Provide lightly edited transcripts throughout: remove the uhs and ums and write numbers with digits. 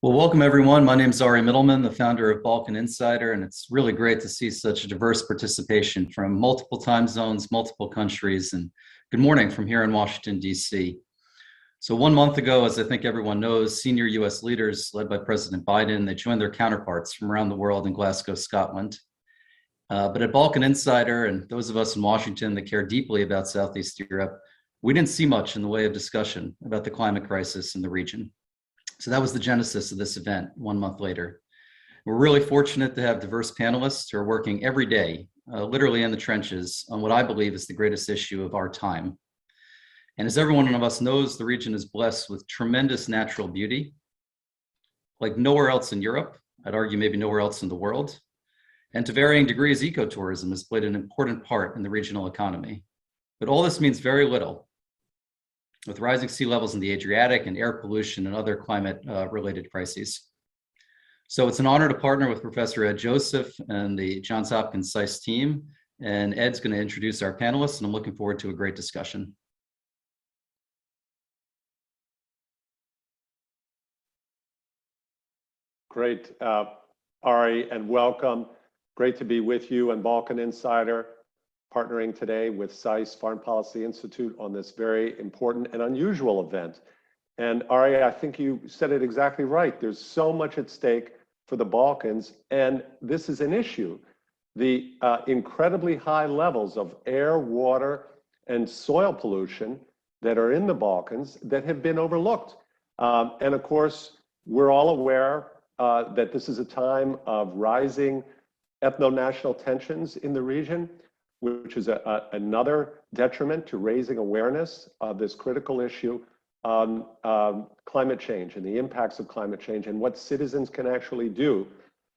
Well, welcome everyone. My name is Ari Middleman, the founder of Balkan Insider, and it's really great to see such a diverse participation from multiple time zones, multiple countries, and good morning from here in Washington, D.C. So 1 month ago, as I think everyone knows, senior U.S. leaders led by President Biden, they joined their counterparts from around the world in Glasgow, Scotland. But at Balkan Insider, and those of us in Washington that care deeply about Southeast Europe, we didn't see much in the way of discussion about the climate crisis in the region. So that was the genesis of this event 1 month later. We're really fortunate to have diverse panelists who are working every day, literally in the trenches, on what I believe is the greatest issue of our time. And as every one of us knows, the region is blessed with tremendous natural beauty, like nowhere else in Europe, I'd argue maybe nowhere else in the world. And to varying degrees, ecotourism has played an important part in the regional economy. But all this means very little with rising sea levels in the Adriatic and air pollution and other climate-related crises. So it's an honor to partner with Professor Ed Joseph and the Johns Hopkins SAIS team. And Ed's going to introduce our panelists, and I'm looking forward to a great discussion. Great, Ari, and welcome. Great to be with you and Balkan Insider, partnering today with SAIS Foreign Policy Institute on this very important and unusual event. And Ari, I think you said it exactly right. There's so much at stake for the Balkans, and this is an issue. The incredibly high levels of air, water, and soil pollution that are in the Balkans that have been overlooked. And of course, we're all aware that this is a time of rising ethno-national tensions in the region, which is another detriment to raising awareness of this critical issue on climate change and the impacts of climate change and what citizens can actually do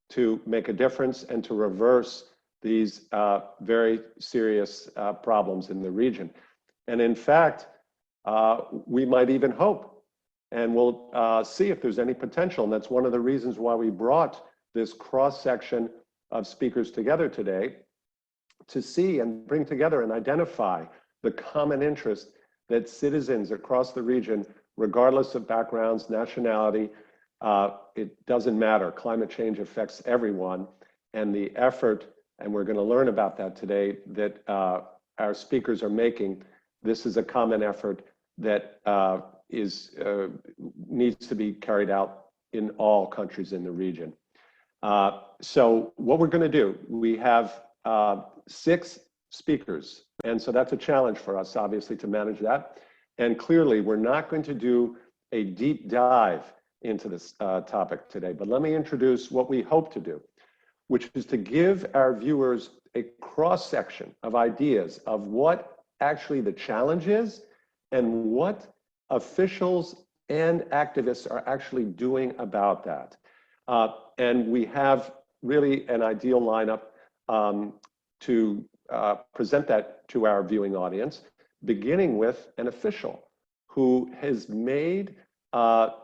to make a difference and to reverse these very serious problems in the region. And in fact, we might even hope, and we'll see if there's any potential. And that's one of the reasons why we brought this cross-section of speakers together today, to see and bring together and identify the common interest that citizens across the region, regardless of backgrounds, nationality, it doesn't matter. Climate change affects everyone. And the effort, and we're going to learn about that today, that our speakers are making, this is a common effort that needs to be carried out in all countries in the region. So what we're going to do, we have 6 speakers. And so that's a challenge for us, obviously, to manage that. And clearly, we're not going to do a deep dive into this topic today, but let me introduce what we hope to do, which is to give our viewers a cross-section of ideas of what actually the challenge is and what officials and activists are actually doing about that. And we have really an ideal lineup to present that to our viewing audience, beginning with an official who has made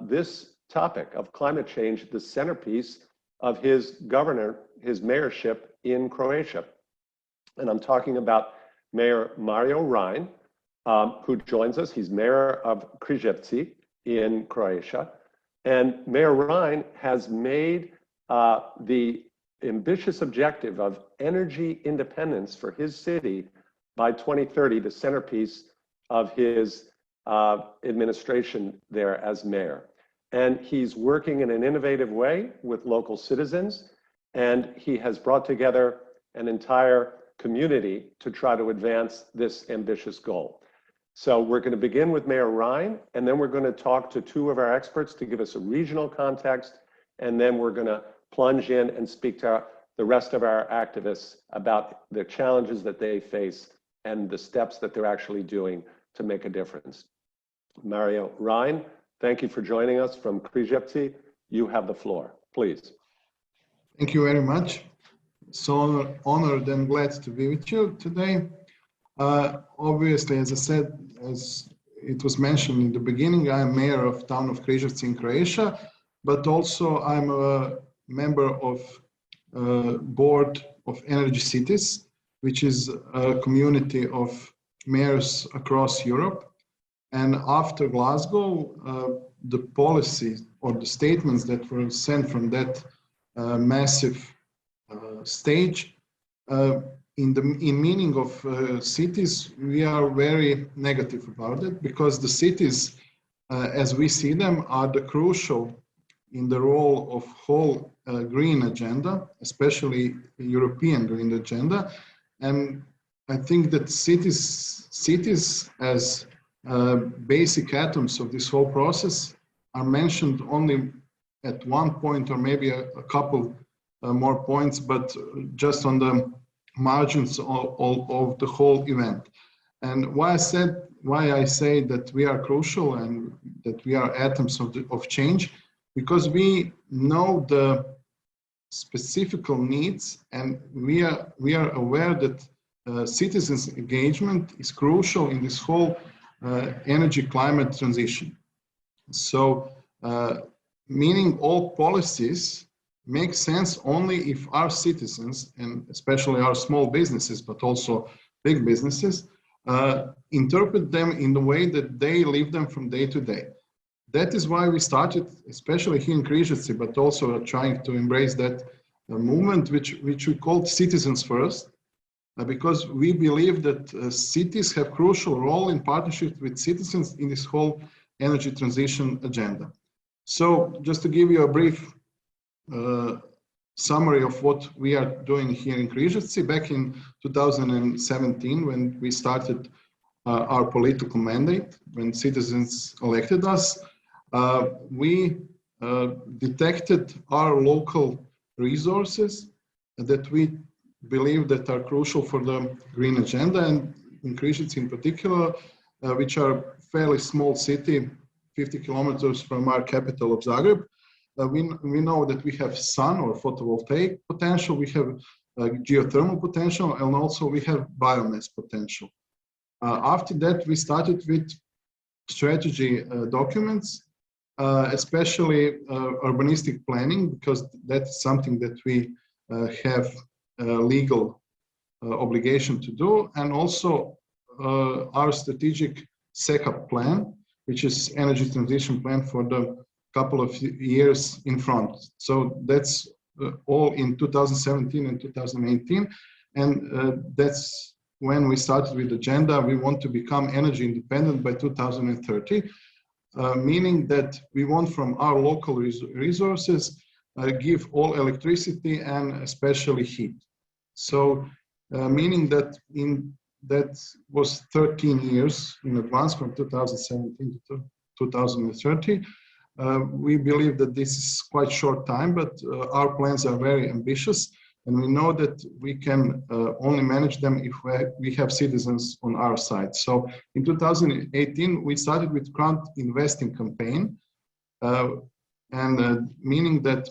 this topic of climate change the centerpiece of his mayorship in Croatia. And I'm talking about Mayor Mario Rine, who joins us. He's mayor of Križevci in Croatia. And Mayor Rine has made the ambitious objective of energy independence for his city by 2030, the centerpiece of his administration there as mayor. And he's working in an innovative way with local citizens, and he has brought together an entire community to try to advance this ambitious goal. So we're going to begin with Mayor Rine, and then we're going to talk to 2 of our experts to give us a regional context, and then we're going to plunge in and speak to the rest of our activists about the challenges that they face and the steps that they're actually doing to make a difference. Mario Rine, thank you for joining us from Križevci. You have the floor, please. Thank you very much. So honored and glad to be with you today. Obviously, as I said, as it was mentioned in the beginning, I'm mayor of town of Križevci in Croatia, but also I'm a member of board of Energy Cities, which is a community of mayors across Europe. And after Glasgow, the policy or the statements that were sent from that massive stage, in meaning of cities, we are very negative about it, because the cities, as we see them, are the crucial in the role of whole green agenda, especially European green agenda. And I think that cities as basic atoms of this whole process are mentioned only at one point, or maybe a couple more points, but just on the margins of the whole event. And why I say that we are crucial and that we are atoms of change, because we know the specific needs, and we are aware that citizens' engagement is crucial in this whole energy climate transition. So, meaning all policies make sense only if our citizens, and especially our small businesses, but also big businesses, interpret them in the way that they live them from day to day. That is why we started, especially here in Križevci, but also trying to embrace that movement, which we called Citizens First, because we believe that cities have crucial role in partnership with citizens in this whole energy transition agenda. So just to give you a brief summary of what we are doing here in Križevci, back in 2017, when we started our political mandate, when citizens elected us, we detected our local resources that we believe that are crucial for the green agenda, and in Križevci in particular, which are fairly small city, 50 kilometers from our capital of Zagreb. We know that we have sun or photovoltaic potential, we have geothermal potential, and also we have biomass potential. After that, we started with strategy documents, especially urbanistic planning, because that's something that we have legal obligation to do, and also our strategic SECAP plan, which is energy transition plan for the couple of years in front. So that's all in 2017 and 2018, and that's when we started with the agenda. We want to become energy independent by 2030, meaning that we want from our local resources give all electricity and especially heat. So meaning that that was 13 years in advance, from 2017 to 2030. We believe that this is quite short time, but our plans are very ambitious, and we know that we can only manage them if we have citizens on our side. So in 2018, we started with grant investing campaign, and meaning that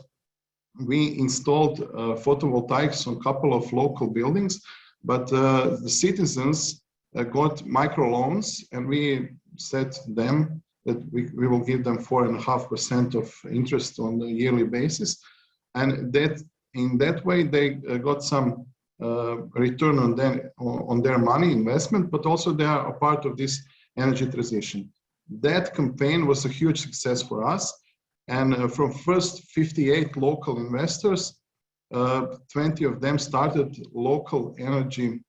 we installed photovoltaics on a couple of local buildings, but the citizens got microloans, and we said to them that we will give them 4.5% of interest on a yearly basis, and that in that way they got some return on their money investment, but also they are a part of this energy transition. That campaign was a huge success for us, and from first 58 local investors, 20 of them started local energy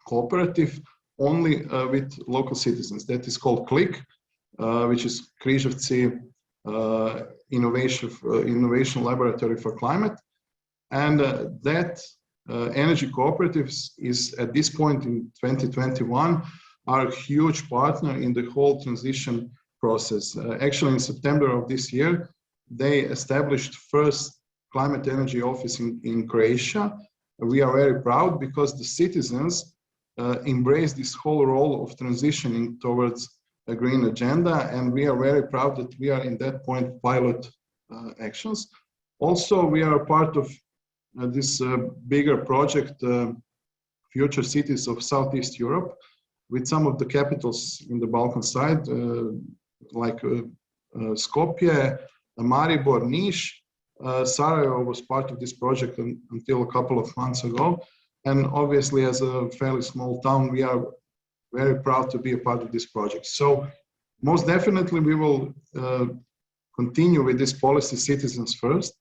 cooperative only with local citizens. That is called CLIck, which is Križevci Innovation Laboratory for Climate. And that energy cooperatives is at this point in 2021 are a huge partner in the whole transition process. Actually, in September of this year, they established first climate energy office in Croatia. We are very proud because the citizens embrace this whole role of transitioning towards a green agenda, and we are very proud that we are in that point pilot actions. Also, we are part of this bigger project, Future Cities of Southeast Europe, with some of the capitals in the Balkan side, like Skopje, Maribor, Niš. Sarajevo was part of this project until a couple of months ago. And obviously, as a fairly small town, we are very proud to be a part of this project. So most definitely we will continue with this policy citizens first,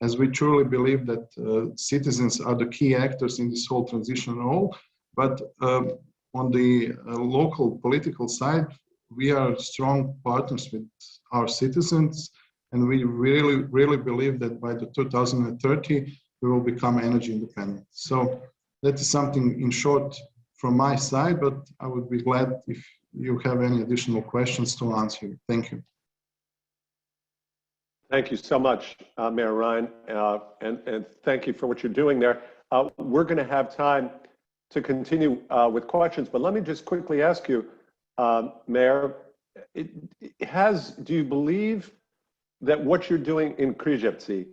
as we truly believe that citizens are the key actors in this whole transition role. But on the local political side, we are strong partners with our citizens, and we really believe that by the 2030, we will become energy independent. So that is something in short from my side, but I would be glad if you have any additional questions to answer. Thank you. Thank you so much, Mayor Ryan, and thank you for what you're doing there. We're going to have time to continue with questions, but let me just quickly ask you, Mayor, do you believe that what you're doing in Krizhevci,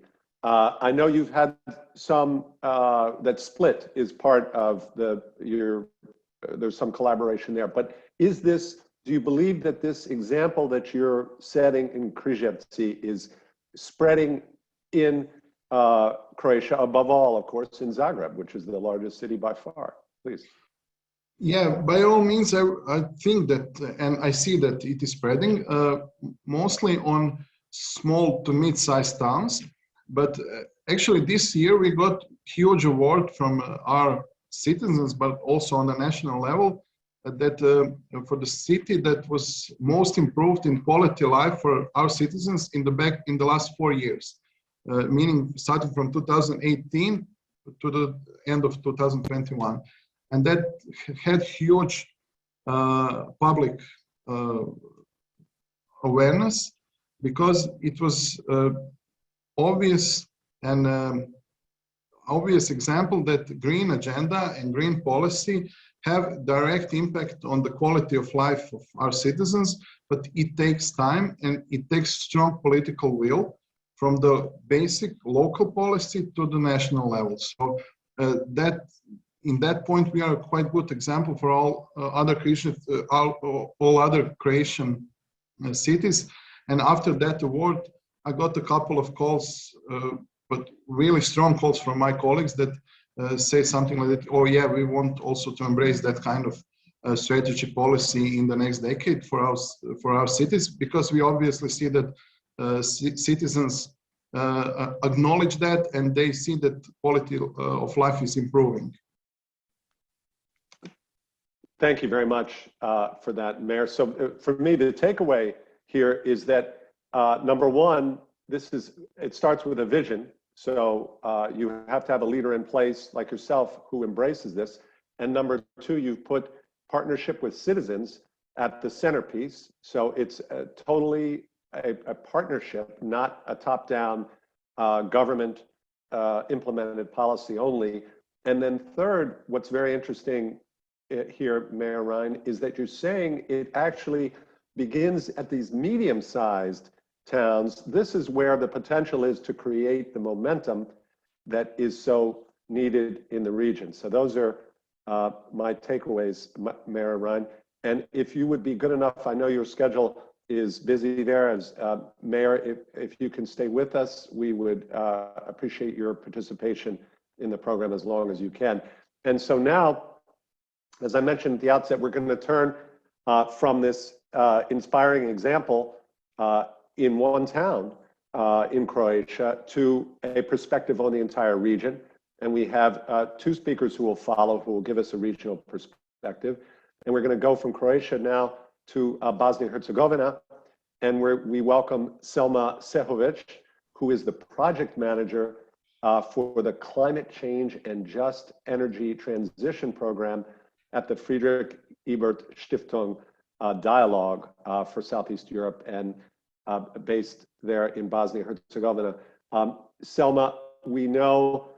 I know you've had some, that split is part of there's some collaboration there, but do you believe that this example that you're setting in Krizhevci is spreading in Croatia, above all, of course, in Zagreb, which is the largest city by far? Please. Yeah, by all means, I think that, and I see that it is spreading, mostly on small to mid-sized towns. But actually this year we got huge award from our citizens, but also on the national level, that for the city that was most improved in quality of life for our citizens in the last 4 years, meaning starting from 2018 to the end of 2021. And that had huge public awareness, because it was obvious example that green agenda and green policy have direct impact on the quality of life of our citizens, but it takes time and it takes strong political will from the basic local policy to the national level. So in that point, we are a quite good example for all other Croatian cities. And after that award, I got a couple of calls, but really strong calls from my colleagues that say something like that, oh yeah, we want also to embrace that kind of strategy policy in the next decade for our cities, because we obviously see that citizens acknowledge that, and they see that quality of life is improving. Thank you very much for that, Mayor. So for me, the takeaway here is that number one, it starts with a vision. So you have to have a leader in place like yourself who embraces this. And number two, you've put partnership with citizens at the centerpiece. So it's totally a partnership, not a top-down government implemented policy only. And then third, what's very interesting here, Mayor Ryan, is that you're saying it actually begins at these medium-sized towns. This is where the potential is to create the momentum that is so needed in the region. So those are my takeaways, Mayor Ryan. And if you would be good enough, I know your schedule is busy there. As Mayor, if you can stay with us, we would appreciate your participation in the program as long as you can. And so now, as I mentioned at the outset, we're going to turn from this inspiring example in one town in Croatia to a perspective on the entire region. And we have two speakers who will follow, who will give us a regional perspective. And we're going to go from Croatia now to Bosnia-Herzegovina. And we welcome Selma Sehovic, who is the project manager for the Climate Change and Just Energy Transition Program at the Friedrich Ebert Stiftung Dialogue for Southeast Europe, and based there in Bosnia-Herzegovina. Selma, we know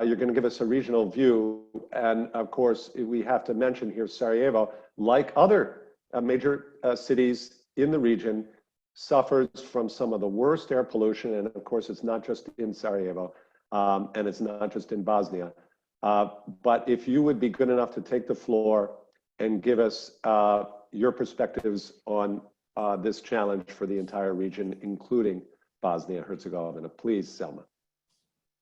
you're going to give us a regional view, and of course we have to mention here Sarajevo, like other major cities in the region, suffers from some of the worst air pollution, and of course it's not just in Sarajevo, and it's not just in Bosnia. But if you would be good enough to take the floor and give us your perspectives on this challenge for the entire region, including Bosnia-Herzegovina. Please, Selma.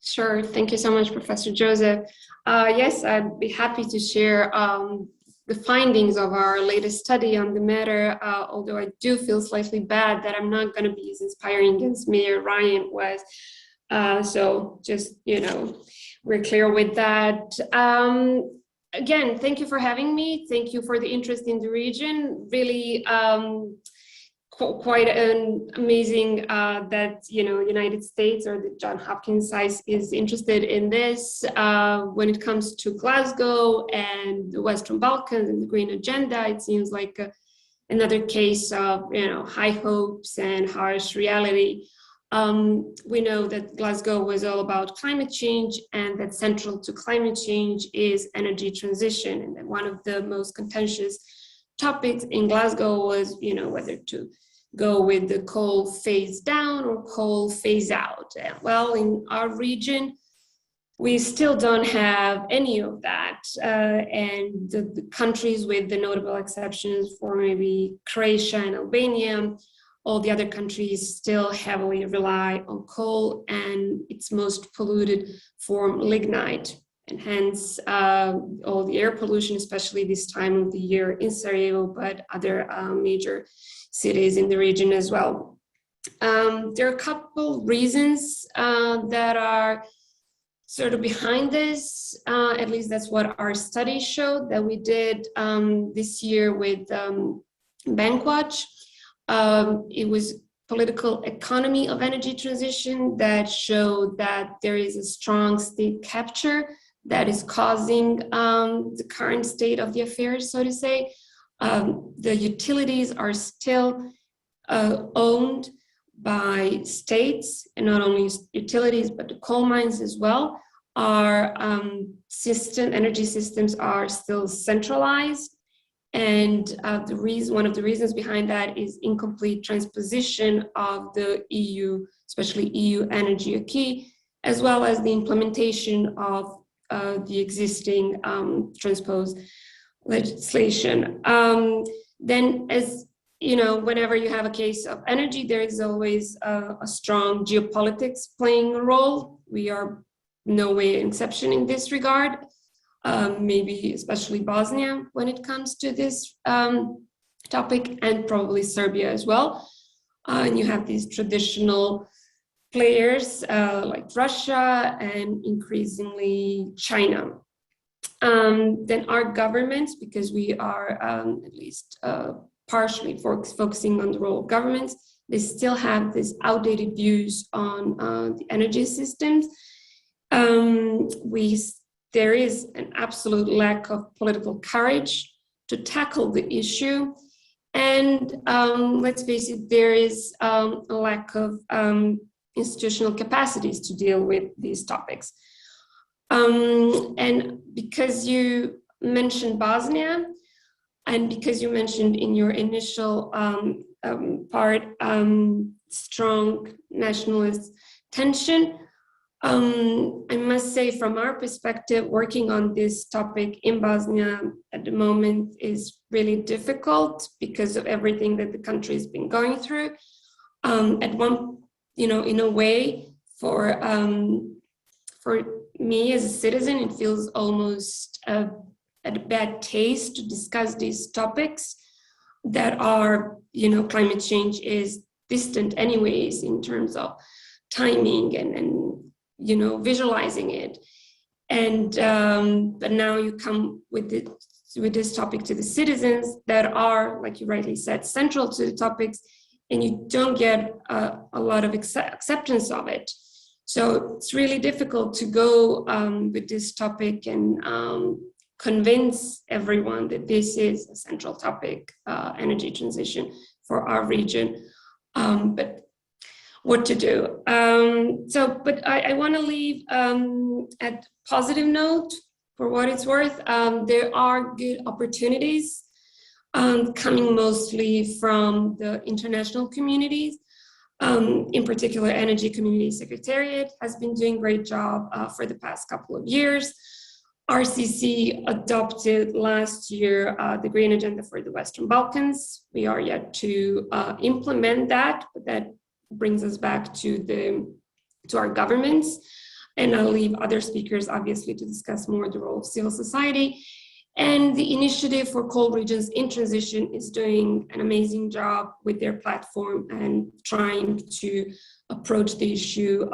Sure. Thank you so much, Professor Joseph. Yes, I'd be happy to share the findings of our latest study on the matter, although I do feel slightly bad that I'm not going to be as inspiring as Mayor Ryan was. So just, we're clear with that. Again, thank you for having me. Thank you for the interest in the region. Really quite an amazing that, United States or the Johns Hopkins site is interested in this. When it comes to Glasgow and the Western Balkans and the Green Agenda, it seems like another case of, high hopes and harsh reality. We know that Glasgow was all about climate change, and that central to climate change is energy transition. And that one of the most contentious topics in Glasgow was, whether to go with the coal phase down or coal phase out. Well, in our region, we still don't have any of that. And the countries, with the notable exceptions for maybe Croatia and Albania, all the other countries still heavily rely on coal, and its most polluted form, lignite. And hence all the air pollution, especially this time of the year in Sarajevo, but other major cities in the region as well. There are a couple reasons that are sort of behind this. At least that's what our study showed that we did this year with Bankwatch. It was political economy of energy transition that showed that there is a strong state capture that is causing the current state of the affairs, so to say. The utilities are still owned by states, and not only utilities, but the coal mines as well. Our energy systems are still centralized. And one of the reasons behind that is incomplete transposition of the EU, especially EU energy acquis, as well as the implementation of the existing transposed legislation. Then, as whenever you have a case of energy, there is always a strong geopolitics playing a role. We are no way an exception in this regard. Maybe especially Bosnia when it comes to this topic, and probably Serbia as well. And you have these traditional players like Russia and increasingly China. Then our governments, because we are at least partially focusing on the role of governments, they still have these outdated views on the energy systems. There is an absolute lack of political courage to tackle the issue. And let's face it, there is a lack of institutional capacities to deal with these topics. And because you mentioned Bosnia, and because you mentioned in your initial part strong nationalist tension, I must say, from our perspective, working on this topic in Bosnia at the moment is really difficult because of everything that the country has been going through. In a way, for me as a citizen, it feels almost a bad taste to discuss these topics that are, climate change is distant anyways in terms of timing and visualizing it. And but now you come with this topic to the citizens that are, like you rightly said, central to the topics, and you don't get a lot of acceptance of it. So it's really difficult to go with this topic and convince everyone that this is a central topic, energy transition for our region. But what to do? But I want to leave at positive note for what it's worth. There are good opportunities coming mostly from the international communities. In particular, Energy Community Secretariat has been doing a great job for the past couple of years. RCC adopted last year the Green Agenda for the Western Balkans. We are yet to implement that, but that brings us back to our governments. And I'll leave other speakers, obviously, to discuss more the role of civil society. And the Initiative for Coal Regions in Transition is doing an amazing job with their platform and trying to approach the issue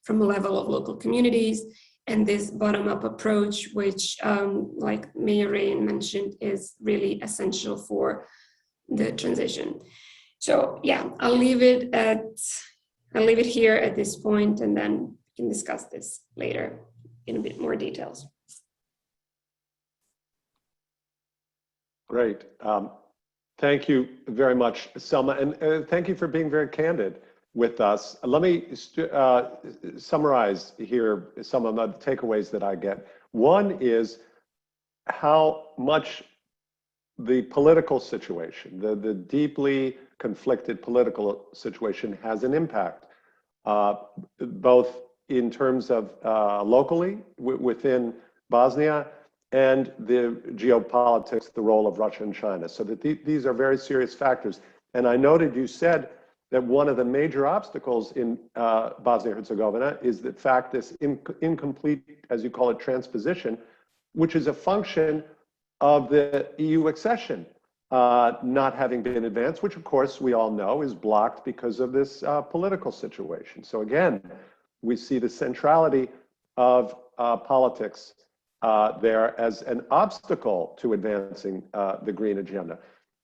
from a level of local communities. And this bottom-up approach, which, like Mayor Ryan mentioned, is really essential for the transition. So yeah, I'll leave it here at this point, and then we can discuss this later in a bit more details. Great. Thank you very much, Selma, and thank you for being very candid with us. Let me summarize here some of the takeaways that I get. One is how much the political situation, the deeply conflicted political situation has an impact, both in terms of locally within Bosnia and the geopolitics, the role of Russia and China. So that these are very serious factors. And I noted you said that one of the major obstacles in Bosnia-Herzegovina is the fact this incomplete, as you call it, transposition, which is a function of the EU accession not having been advanced, which of course we all know is blocked because of this political situation. So again, we see the centrality of politics there as an obstacle to advancing the green agenda.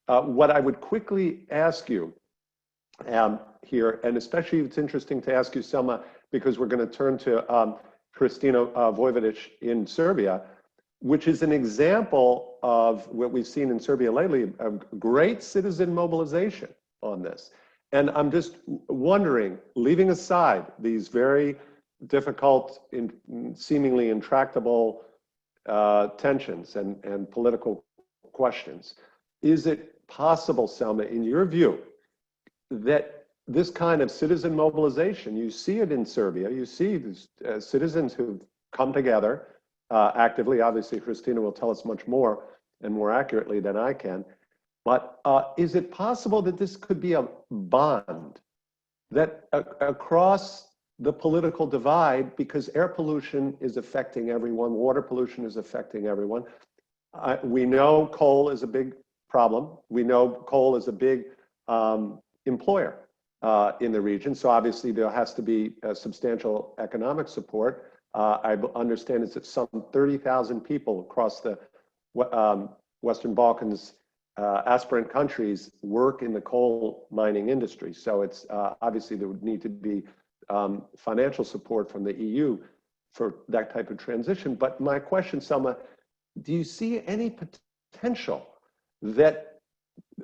What I would quickly ask you here, and especially it's interesting to ask you, Selma, because we're going to turn to Kristina Vojvodic in Serbia, which is an example of what we've seen in Serbia lately, of great citizen mobilization on this. And I'm just wondering, leaving aside these very difficult, seemingly intractable tensions and political questions, is it possible, Selma, in your view, that this kind of citizen mobilization, you see it in Serbia, you see these citizens who've come together actively. Obviously, Kristina will tell us much more and more accurately than I can. But is it possible that this could be a bond that across the political divide, because air pollution is affecting everyone, water pollution is affecting everyone. We know coal is a big problem. We know coal is a big employer in the region. So obviously there has to be substantial economic support. I understand it's that some 30,000 people across the Western Balkans aspirant countries work in the coal mining industry. So it's obviously there would need to be financial support from the EU for that type of transition. But my question, Selma, do you see any potential that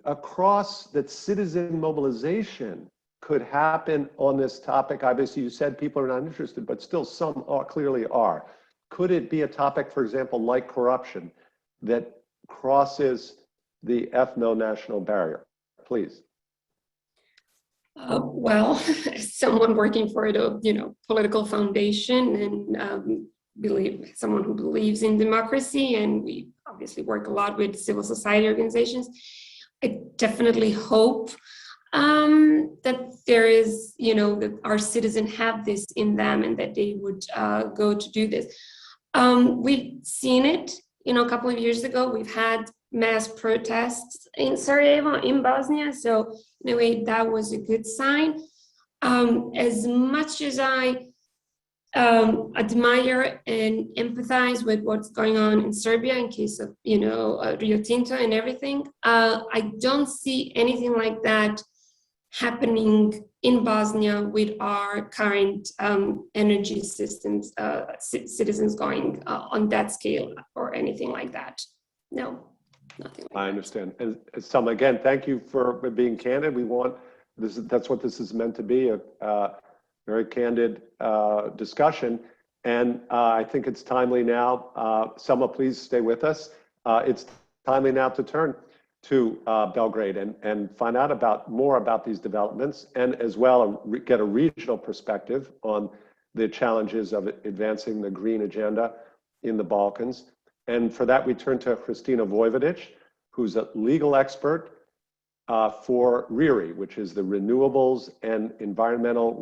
across that citizen mobilization could happen on this topic? Obviously, you said people are not interested, but still some clearly are. Could it be a topic, for example, like corruption, that crosses the ethno-national barrier? Please. Well, as someone working for the political foundation and someone who believes in democracy, and we obviously work a lot with civil society organizations, I definitely hope that there is, that our citizens have this in them and that they would go to do this. We've seen it, a couple of years ago. We've had mass protests in Sarajevo, in Bosnia. So in a way, that was a good sign. As much as I admire and empathize with what's going on in Serbia in case of, Rio Tinto and everything, I don't see anything like that happening in Bosnia with our current energy systems, citizens going on that scale or anything like that. No, nothing like that. I understand. And Selma, again, thank you for being candid. We want this. That's what this is meant to be, a very candid discussion. And I think it's timely now. Selma, please stay with us. It's timely now to turn to Belgrade and find out more about these developments, and as well get a regional perspective on the challenges of advancing the green agenda in the Balkans. And for that, we turn to Kristina Vojvodic, who's a legal expert for RERI, which is the Renewables and Environmental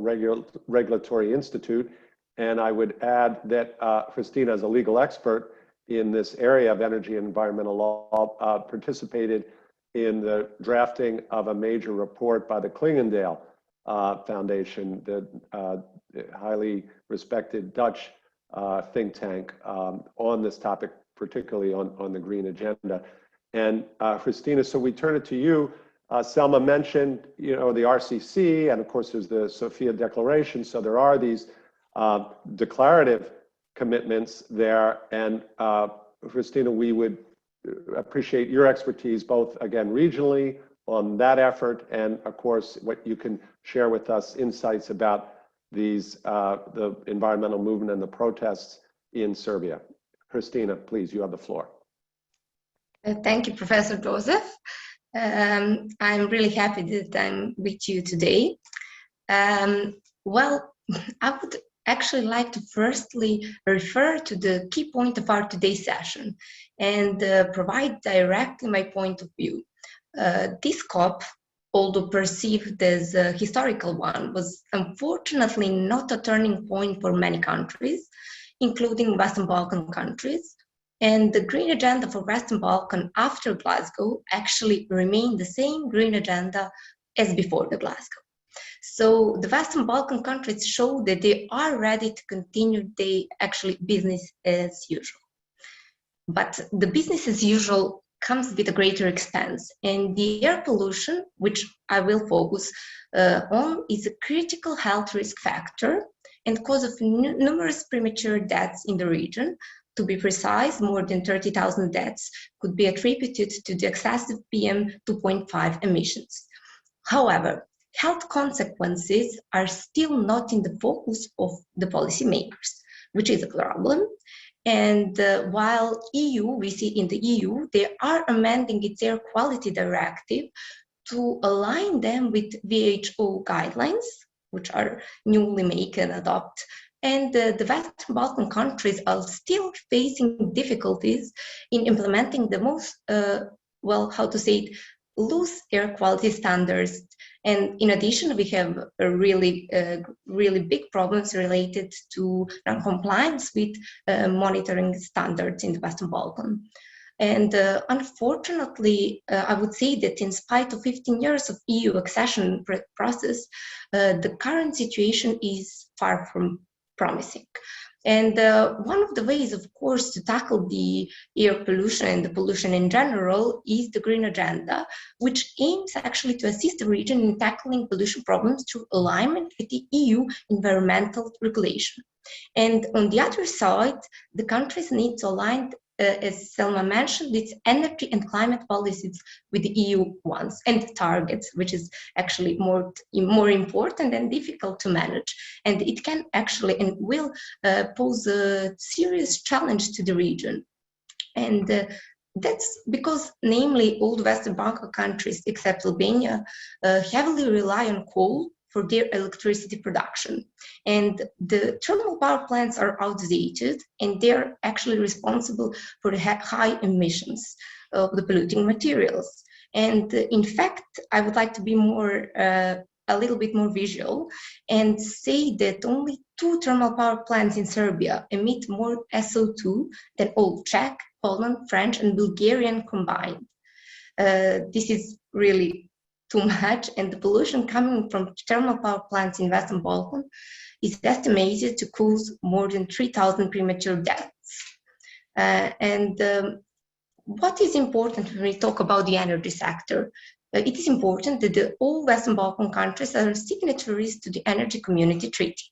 Regulatory Institute. And I would add that Kristina, as a legal expert, in this area of energy and environmental law, participated in the drafting of a major report by the Klingendale Foundation, the highly respected Dutch think tank on this topic, particularly on the green agenda. And Christina, so we turn it to you. Selma mentioned, the RCC, and of course there's the Sofia Declaration. So there are these declarative commitments there. And Christina, we would appreciate your expertise, both again regionally on that effort, and of course what you can share with us insights about these the environmental movement and the protests in Serbia. Christina, please, you have the floor. Thank you, Professor Joseph. I'm really happy that I'm with you today. Well, I would actually like to firstly refer to the key point of our today's session and provide directly my point of view. This COP, although perceived as a historical one, was unfortunately not a turning point for many countries, including Western Balkan countries. And the green agenda for Western Balkan after Glasgow actually remained the same green agenda as before the Glasgow. So the Western Balkan countries show that they are ready to continue their actually business as usual. But the business as usual comes with a greater expense, and the air pollution, which I will focus on, is a critical health risk factor and cause of numerous premature deaths in the region. To be precise, more than 30,000 deaths could be attributed to the excessive PM 2.5 emissions. However, health consequences are still not in the focus of the policymakers, which is a problem. And while we see in the EU, they are amending its air quality directive to align them with WHO guidelines, which are newly made and adopted. And the Western Balkan countries are still facing difficulties in implementing the most, loose air quality standards. And in addition, we have a really big problems related to non-compliance with monitoring standards in the Western Balkan. And unfortunately, I would say that in spite of 15 years of EU accession process, the current situation is far from promising. And one of the ways, of course, to tackle the air pollution and the pollution in general is the green agenda, which aims actually to assist the region in tackling pollution problems through alignment with the EU environmental regulation. And on the other side, the countries need to align, as Selma mentioned, its energy and climate policies with the EU ones and the targets, which is actually more important and difficult to manage. And it can actually and will pose a serious challenge to the region. And that's because, namely, all the Western Balkan countries, except Albania, heavily rely on coal for their electricity production. And the thermal power plants are outdated, and they're actually responsible for the high emissions of the polluting materials. And in fact, I would like to be a little bit more visual and say that only 2 thermal power plants in Serbia emit more SO2 than all Czech, Poland, French, and Bulgarian combined. This is really too much, and the pollution coming from thermal power plants in Western Balkan is estimated to cause more than 3,000 premature deaths. What is important when we talk about the energy sector? It is important that all Western Balkan countries are signatories to the Energy Community Treaty.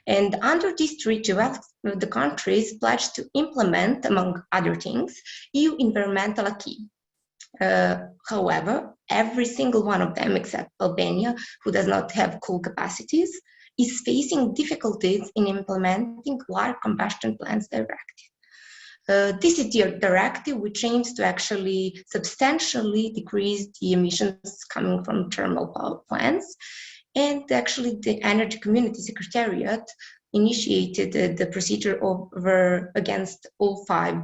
And under this treaty, the countries pledged to implement, among other things, EU environmental acquis. However, every single one of them, except Albania, who does not have coal capacities, is facing difficulties in implementing large combustion plants directive. This is the directive which aims to actually substantially decrease the emissions coming from thermal power plants. And actually the Energy Community Secretariat initiated the procedure against all 5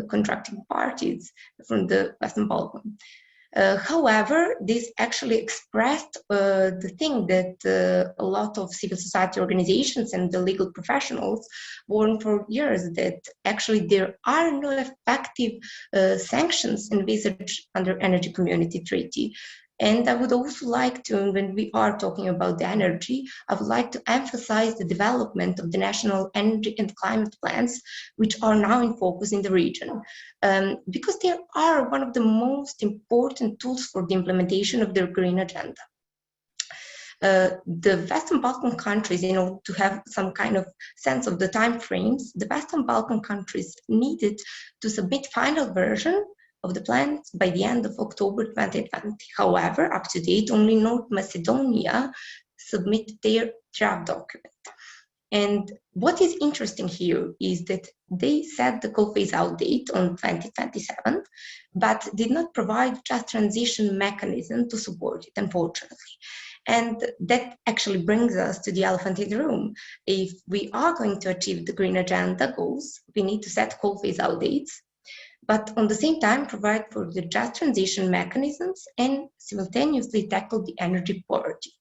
contracting parties from the Western Balkan. However, this actually expressed the thing that a lot of civil society organizations and the legal professionals warned for years, that actually there are no effective sanctions envisaged under Energy Community Treaty. And I would also like to, when we are talking about the energy, I would like to emphasize the development of the national energy and climate plans, which are now in focus in the region, because they are one of the most important tools for the implementation of their green agenda. The Western Balkan countries, to have some kind of sense of the time frames, the Western Balkan countries needed to submit final version of the plans by the end of October 2020. However, up to date, only North Macedonia submitted their draft document. And what is interesting here is that they set the coal phase-out date on 2027, but did not provide just transition mechanism to support it, unfortunately. And that actually brings us to the elephant in the room. If we are going to achieve the green agenda goals, we need to set coal phase-out dates, but on the same time provide for the just transition mechanisms and simultaneously tackle the energy poverty.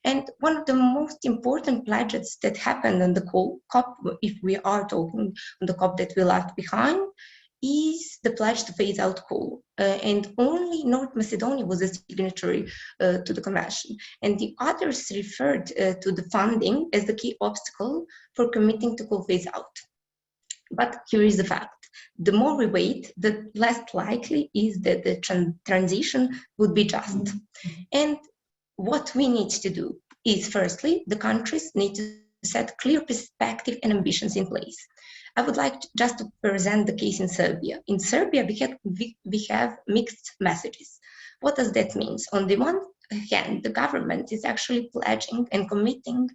And one of the most important pledges that happened on the COP, if we are talking on the COP that we left behind, is the pledge to phase out coal. And only North Macedonia was a signatory to the convention. And the others referred to the funding as the key obstacle for committing to coal phase out. But here is the fact. The more we wait, the less likely is that the transition would be just. And what we need to do is, firstly, the countries need to set clear perspective and ambitions in place. I would like just to present the case in Serbia. In Serbia, we have mixed messages. What does that mean? On the one hand, the government is actually pledging and committing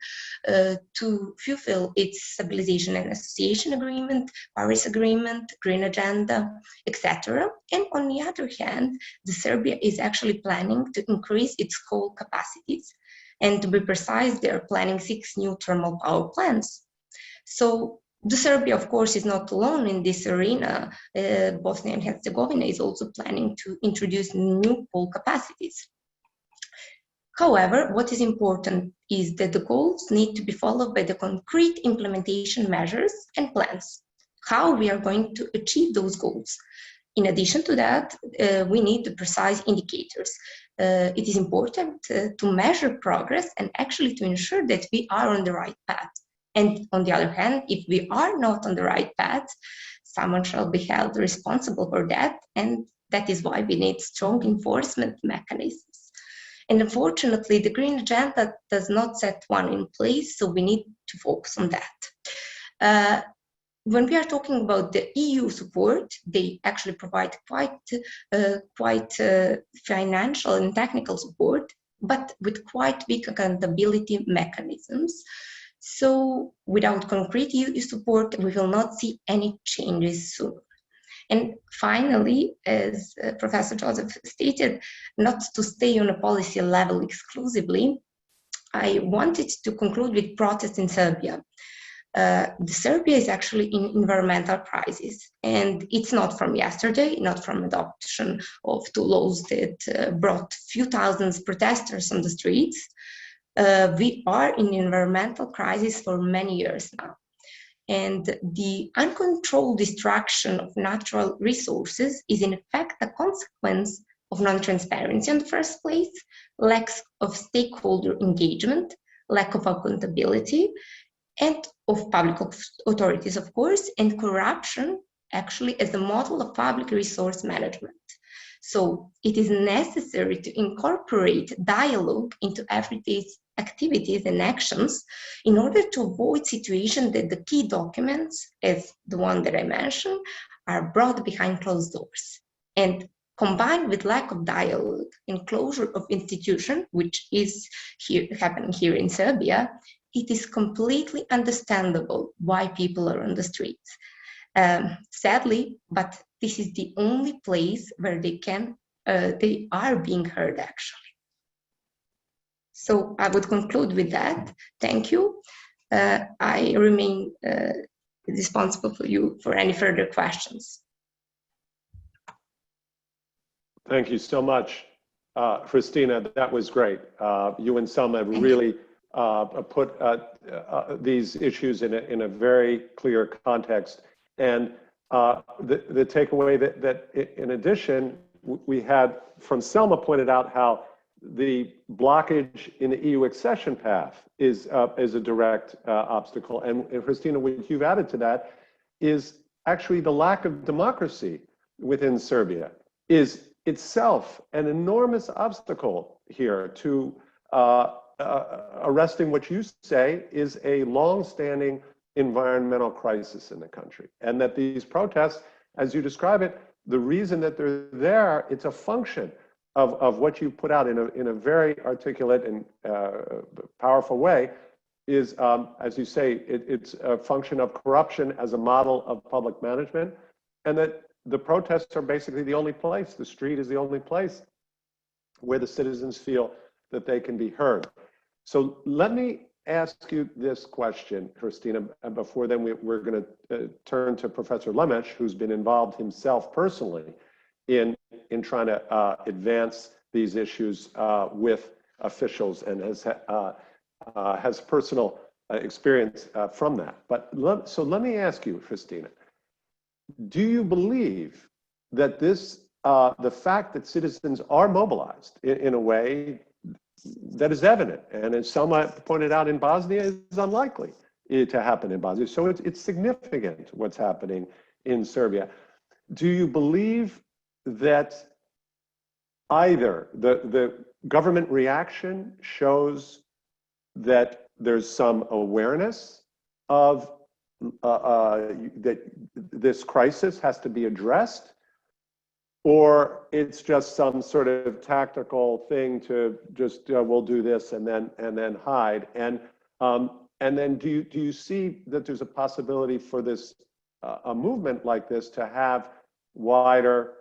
to fulfill its Stabilization and Association Agreement, Paris Agreement, Green Agenda, etc. And on the other hand, Serbia is actually planning to increase its coal capacities. And to be precise, they are planning 6 new thermal power plants. So Serbia, of course, is not alone in this arena. Bosnia and Herzegovina is also planning to introduce new coal capacities. However, what is important is that the goals need to be followed by the concrete implementation measures and plans, how we are going to achieve those goals. In addition to that, we need the precise indicators. It is important to measure progress and actually to ensure that we are on the right path. And on the other hand, if we are not on the right path, someone shall be held responsible for that. And that is why we need strong enforcement mechanisms. And unfortunately, the Green Agenda does not set one in place, so we need to focus on that. When we are talking about the EU support, they actually provide quite financial and technical support, but with quite weak accountability mechanisms. So without concrete EU support, we will not see any changes soon. And finally, as Professor Joseph stated, not to stay on a policy level exclusively, I wanted to conclude with protests in Serbia. Serbia is actually in environmental crisis, and it's not from yesterday, not from adoption of 2 laws that brought few thousands protesters on the streets. We are in environmental crisis for many years now. And the uncontrolled destruction of natural resources is in fact a consequence of non-transparency in the first place, lack of stakeholder engagement, lack of accountability, and of public authorities, of course, and corruption actually as a model of public resource management. So it is necessary to incorporate dialogue into everyday activities and actions in order to avoid situations that the key documents, as the one that I mentioned, are brought behind closed doors. And combined with lack of dialogue and closure of institutions, which is happening here in Serbia, it is completely understandable why people are on the streets. Sadly, but this is the only place where they are being heard, actually. So I would conclude with that. Thank you. I remain responsible for you for any further questions. Thank you so much, Christina. That was great. You and Selma really put these issues in a very clear context. And the takeaway that in addition, we had from Selma pointed out how the blockage in the EU accession path is a direct obstacle. And Christina, what you've added to that is actually the lack of democracy within Serbia is itself an enormous obstacle here to arresting what you say is a long-standing environmental crisis in the country. And that these protests, as you describe it, the reason that they're there, it's a function of what you put out in a very articulate and powerful way, is, as you say, it's a function of corruption as a model of public management, and that the protests are basically the only place, the street is the only place where the citizens feel that they can be heard. So let me ask you this question, Christina, and before then we're going to turn to Professor Lemes, who's been involved himself personally in trying to advance these issues with officials and has personal experience from that. But so let me ask you, Christina, do you believe that this, the fact that citizens are mobilized in a way that is evident, and as Selma pointed out in Bosnia, is unlikely to happen in Bosnia. So it's significant what's happening in Serbia. Do you believe that either the government reaction shows that there's some awareness of that this crisis has to be addressed, or it's just some sort of tactical thing to just we'll do this and then hide? And then do you see that there's a possibility for this a movement like this to have wider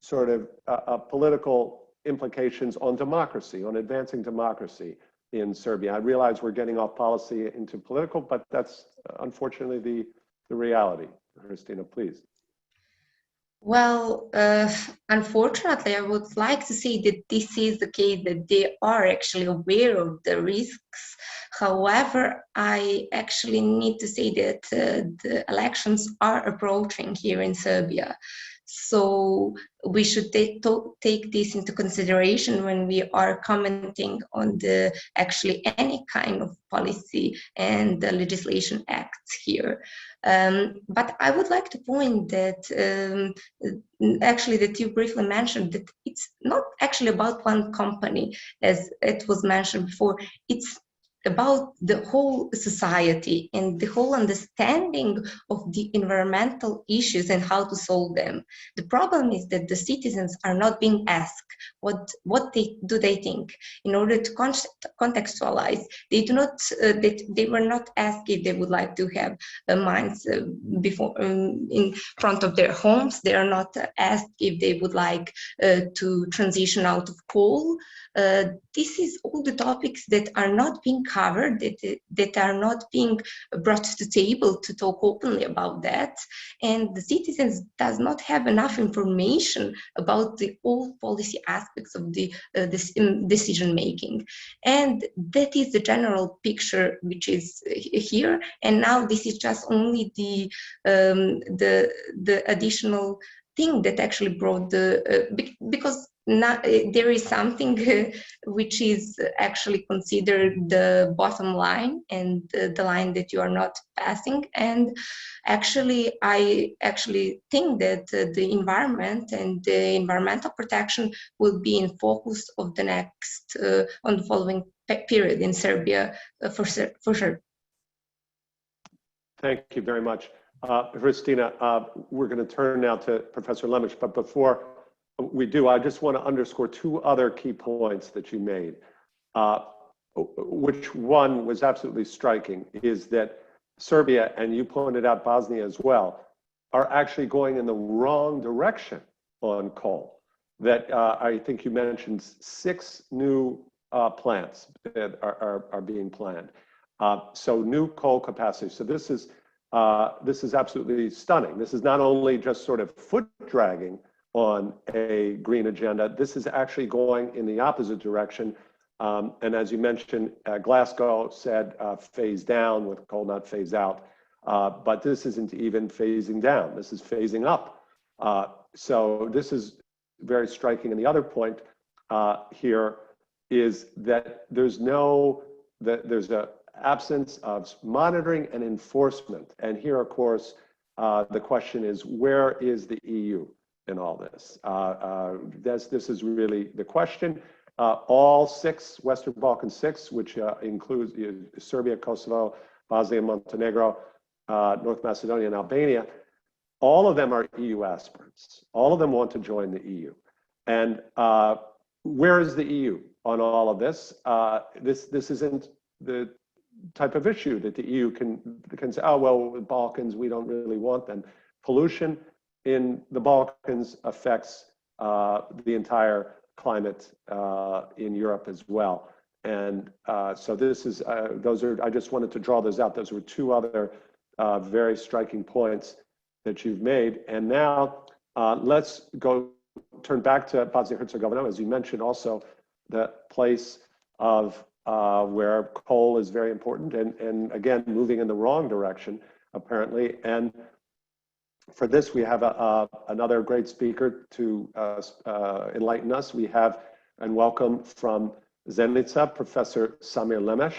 sort of political implications on democracy, on advancing democracy in Serbia? I realize we're getting off policy into political, but that's unfortunately the reality. Christina, please. Well, unfortunately, I would like to say that this is the case, that they are actually aware of the risks. However, I actually need to say that the elections are approaching here in Serbia. So we should take this into consideration when we are commenting on the actually any kind of policy and the legislation acts here. But I would like to point that actually that you briefly mentioned that it's not actually about one company, as it was mentioned before. It's about the whole society and the whole understanding of the environmental issues and how to solve them. The problem is that the citizens are not being asked what they think. In order to contextualize, they were not asked if they would like to have mines before in front of their homes. They are not asked if they would like to transition out of coal. This is all the topics that are not being covered, that are not being brought to the table to talk openly about that. And the citizens does not have enough information about the all policy aspects of the decision making. And that is the general picture which is here. And now this is just only the additional thing that actually brought because now there is something which is actually considered the bottom line and the line that you are not passing. And actually, I actually think that the environment and the environmental protection will be in focus of the next, on the following period in Serbia for sure. Thank you very much. Christina, we're going to turn now to Professor Lemes, but before we do, I just want to underscore two other key points that you made, which one was absolutely striking, is that Serbia, and you pointed out Bosnia as well, are actually going in the wrong direction on coal. That I think you mentioned 6 new plants that are being planned. So new coal capacity. So this is absolutely stunning. This is not only just sort of foot dragging on a green agenda. This is actually going in the opposite direction. And as you mentioned, Glasgow said phase down with coal, not phase out. But this isn't even phasing down. This is phasing up. So this is very striking. And the other point here is that there's an absence of monitoring and enforcement. And here, of course, the question is, where is the EU in all this? This is really the question. All six, Western Balkan 6, which includes Serbia, Kosovo, Bosnia, Montenegro, North Macedonia, and Albania, all of them are EU aspirants. All of them want to join the EU. And where is the EU on all of this? This isn't the type of issue that the EU can say, oh, well, the Balkans, we don't really want them. Pollution in the Balkans affects the entire climate in Europe as well. And so this is, I just wanted to draw those out. Those were two other very striking points that you've made. And now let's turn back to Bosnia-Herzegovina. As you mentioned also, the place of where coal is very important and again, moving in the wrong direction, apparently. And for this, we have another great speaker to enlighten us. We have and welcome from Zenica, Professor Samir Lemes,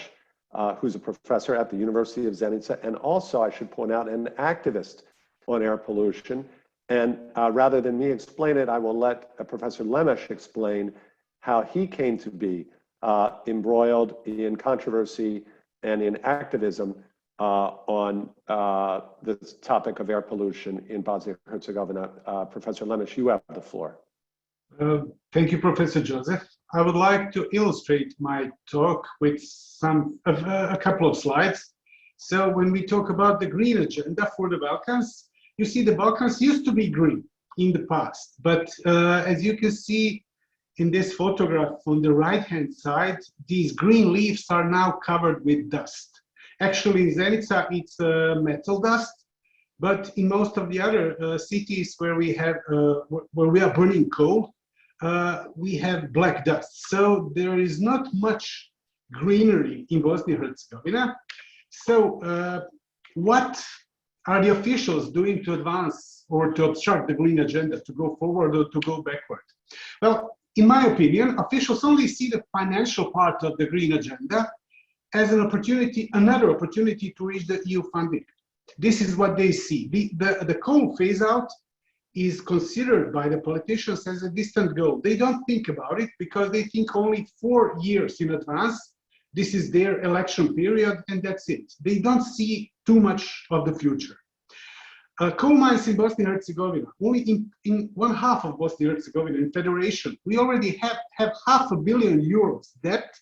who's a professor at the University of Zenica, and also, I should point out, an activist on air pollution. And rather than me explain it, I will let Professor Lemes explain how he came to be embroiled in controversy and in activism on the topic of air pollution in Bosnia-Herzegovina. Professor Lemes, you have the floor. Thank you, Professor Joseph. I would like to illustrate my talk with a couple of slides. So when we talk about the green agenda for the Balkans, you see the Balkans used to be green in the past, but as you can see in this photograph on the right-hand side, these green leaves are now covered with dust. Actually, in Zenica, it's metal dust, but in most of the other cities where we are burning coal, we have black dust. So there is not much greenery in Bosnia-Herzegovina. So what are the officials doing to advance or to obstruct the green agenda, to go forward or to go backward? Well, in my opinion, officials only see the financial part of the green agenda as an opportunity, another opportunity to reach the EU funding. This is what they see. The coal phase out is considered by the politicians as a distant goal. They don't think about it because they think only 4 years in advance. This is their election period and that's it. They don't see too much of the future. Coal mines in Bosnia-Herzegovina, only in one half of Bosnia-Herzegovina, in Federation, we already have €500 million debt,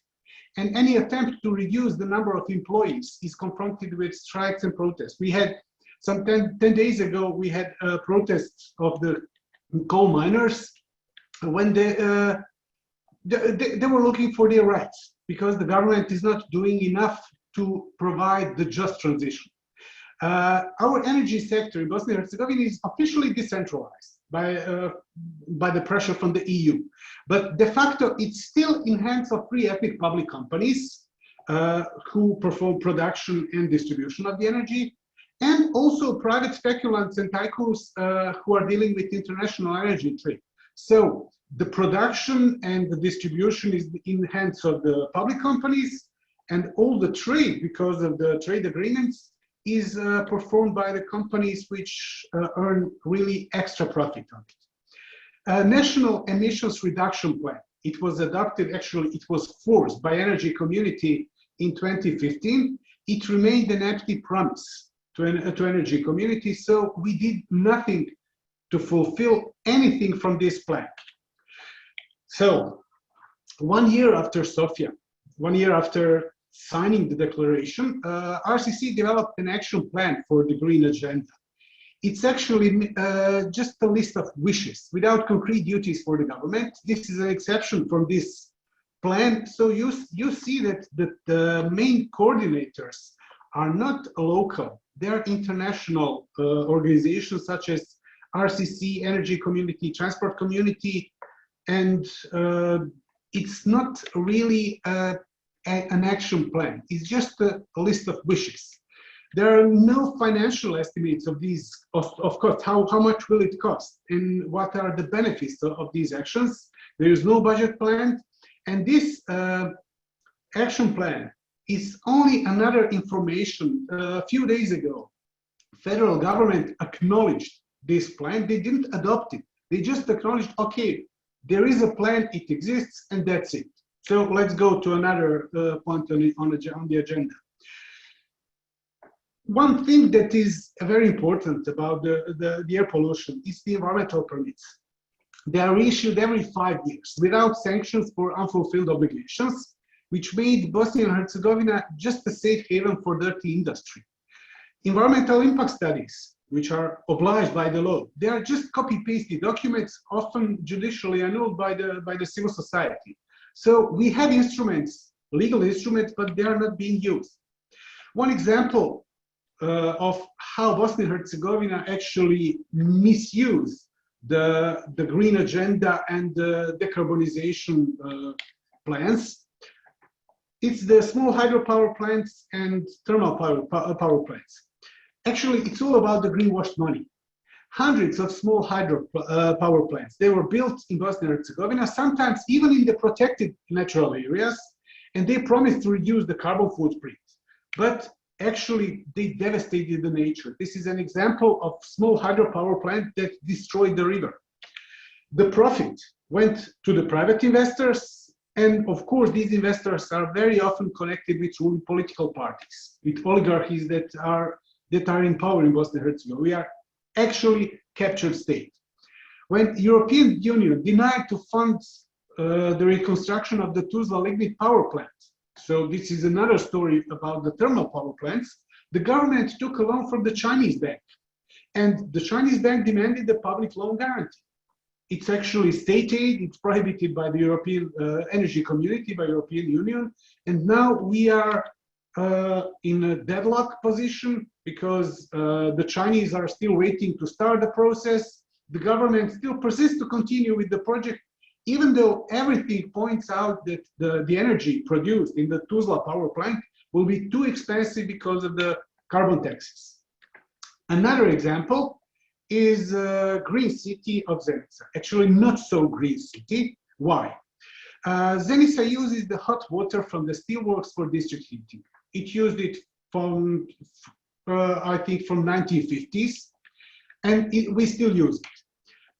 and any attempt to reduce the number of employees is confronted with strikes and protests. We had some 10 days ago, we had protests of the coal miners when they were looking for their rights because the government is not doing enough to provide the just transition. Our energy sector in Bosnia-Herzegovina is officially decentralized by the pressure from the EU. But de facto, it's still in hands of free ethnic public companies who perform production and distribution of the energy, and also private speculants and tycoons who are dealing with international energy trade. So the production and the distribution is in the hands of the public companies, and all the trade, because of the trade agreements, is performed by the companies which earn really extra profit on it. National Emissions Reduction Plan, it was adopted, actually it was forced by energy community in 2015. It remained an empty promise to energy community, so we did nothing to fulfill anything from this plan. So 1 year after Sofia, 1 year after signing the declaration, RCC developed an action plan for the green agenda. It's actually just a list of wishes without concrete duties for the government. This is an exception from this plan. So you see that the main coordinators are not local. They're international organizations such as RCC, energy community, transport community, and it's not really an action plan. It's just a list of wishes. There are no financial estimates of these, of course, how much will it cost and what are the benefits of these actions. There is no budget plan. And this action plan is only another information. A few days ago, federal government acknowledged this plan. They didn't adopt it. They just acknowledged, okay, there is a plan, it exists, and that's it. So let's go to another point on the agenda. One thing that is very important about the air pollution is the environmental permits. They are issued every 5 years without sanctions for unfulfilled obligations, which made Bosnia and Herzegovina just a safe haven for dirty industry. Environmental impact studies, which are obliged by the law, they are just copy-pasted documents, often judicially annulled by the civil society. So we have instruments, legal instruments, but they are not being used. One example of how Bosnia and Herzegovina actually misuse the green agenda and the decarbonization plans, it's the small hydropower plants and thermal power plants. Actually, it's all about the greenwashed money. Hundreds of small hydro power plants, they were built in Bosnia and Herzegovina, sometimes even in the protected natural areas, and they promised to reduce the carbon footprint. But actually, they devastated the nature. This is an example of small hydropower plant that destroyed the river. The profit went to the private investors, and of course, these investors are very often connected with ruling political parties, with oligarchies that are in power in Bosnia and Herzegovina. We are actually captured state. When European Union denied to fund the reconstruction of the Tuzla lignite power plant, so this is another story about the thermal power plants, the government took a loan from the Chinese bank, and the Chinese bank demanded the public loan guarantee. It's actually state aid, it's prohibited by the European energy community, by European Union, and now we are in a deadlock position because the Chinese are still waiting to start the process. The government still persists to continue with the project, even though everything points out that the energy produced in the Tuzla power plant will be too expensive because of the carbon taxes. Another example is green city of Zenica. Actually, not so green city. Why? Zenica uses the hot water from the steelworks for district heating. It used it from, I think, from 1950s, and we still use it.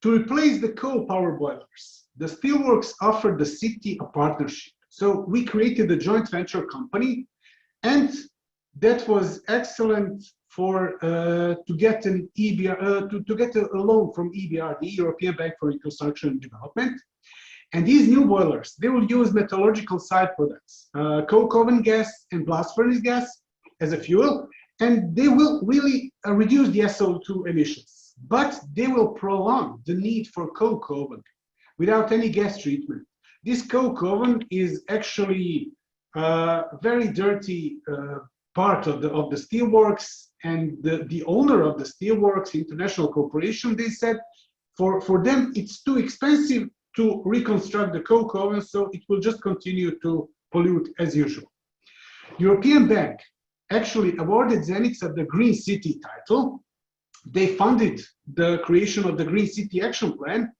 To replace the coal power boilers, the steelworks offered the city a partnership. So we created a joint venture company, and that was excellent for to get an EBR, to get a loan from EBRD, European Bank for Reconstruction and Development. And these new boilers, they will use metallurgical side products, coke oven gas and blast furnace gas as a fuel, and they will really reduce the SO2 emissions. But they will prolong the need for coke oven without any gas treatment. This coke oven is actually a very dirty part of the steelworks, and the owner of the steelworks, International Corporation, they said for them it's too expensive to reconstruct the coke oven, so it will just continue to pollute as usual. European Bank actually awarded Zenica the Green City title. They funded the creation of the Green City Action Plan.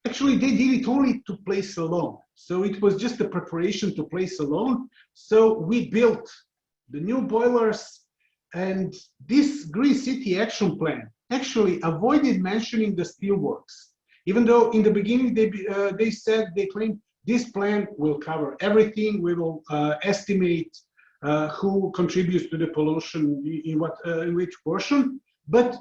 Actually, they did it only to place a loan. So it was just a preparation to place a loan. So we built the new boilers, and this Green City Action Plan actually avoided mentioning the steelworks. Even though in the beginning they claimed this plan will cover everything, we will estimate who contributes to the pollution in which portion, but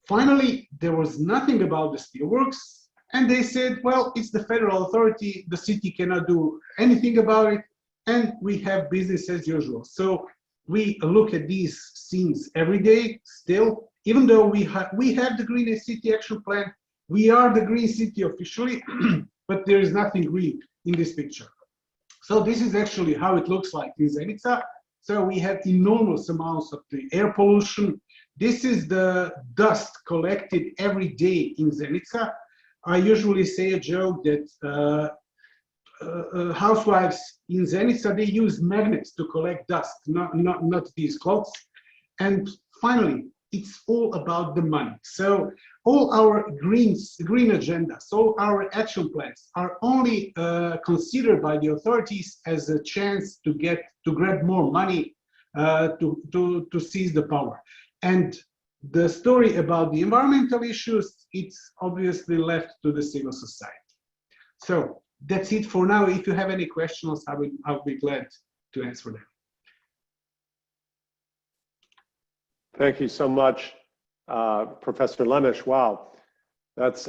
finally there was nothing about the steelworks, and they said, well, it's the federal authority, the city cannot do anything about it, and we have business as usual. So we look at these scenes every day still, even though we have the Green City Action Plan. We are the green city officially, but there is nothing green in this picture. So this is actually how it looks like in Zenica. So we have enormous amounts of the air pollution. This is the dust collected every day in Zenica. I usually say a joke that housewives in Zenica, they use magnets to collect dust, not these clothes. And finally, it's all about the money. So all our green agendas, all our action plans are only considered by the authorities as a chance to grab more money, to seize the power. And the story about the environmental issues, it's obviously left to the civil society. So that's it for now. If you have any questions, I'll be glad to answer them. Thank you so much, Professor Lemes. Wow, that's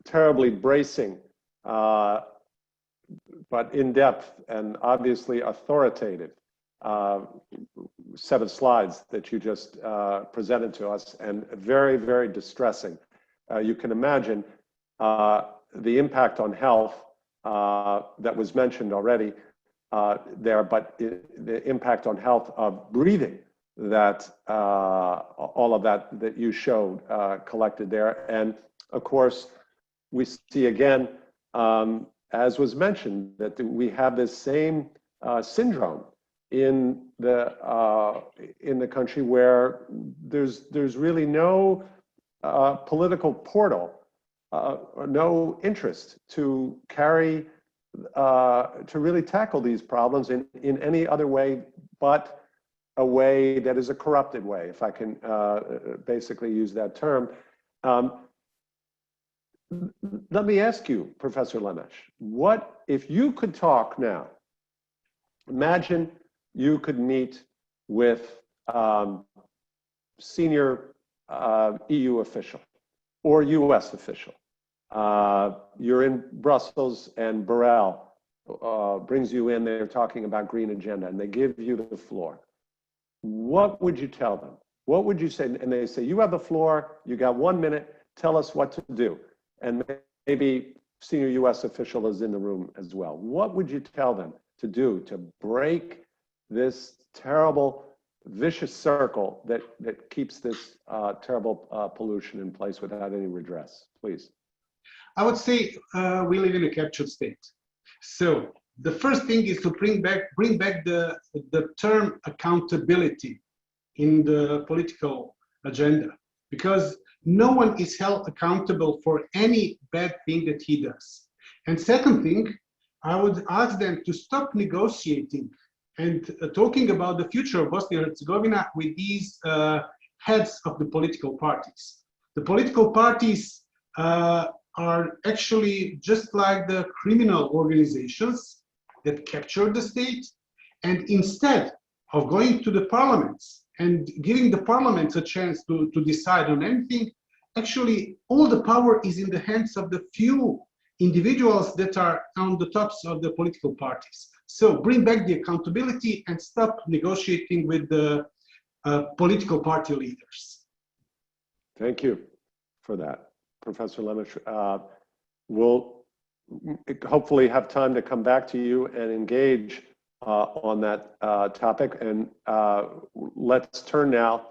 terribly bracing, but in-depth and obviously authoritative set of slides that you just presented to us, and very, very distressing. You can imagine the impact on health that was mentioned already there, but the impact on health of breathing that all of that you showed collected there. And of course, we see again, as was mentioned, that we have this same syndrome in the country where there's really no political portal, no interest to carry to really tackle these problems in any other way but a way that is a corrupted way, if I can basically use that term. Let me ask you, Professor Lemes, what if you could talk now? Imagine you could meet with senior EU official or US official. You're in Brussels and Borrell brings you in, they're talking about green agenda, and they give you the floor. What would you tell them? What would you say? And they say, you have the floor, you got 1 minute, tell us what to do. And maybe senior US official is in the room as well. What would you tell them to do to break this terrible, vicious circle that keeps this terrible pollution in place without any redress? Please. I would say we live in a captured state. So the first thing is to bring back the term accountability in the political agenda, because no one is held accountable for any bad thing that he does. And second thing, I would ask them to stop negotiating and talking about the future of Bosnia-Herzegovina with these heads of the political parties. The political parties are actually just like the criminal organizations that capture the state, and instead of going to the parliaments and giving the parliaments a chance to decide on anything, actually all the power is in the hands of the few individuals that are on the tops of the political parties. So bring back the accountability and stop negotiating with the political party leaders. Thank you for that, Professor Lemes. We'll hopefully have time to come back to you and engage on that topic. And let's turn now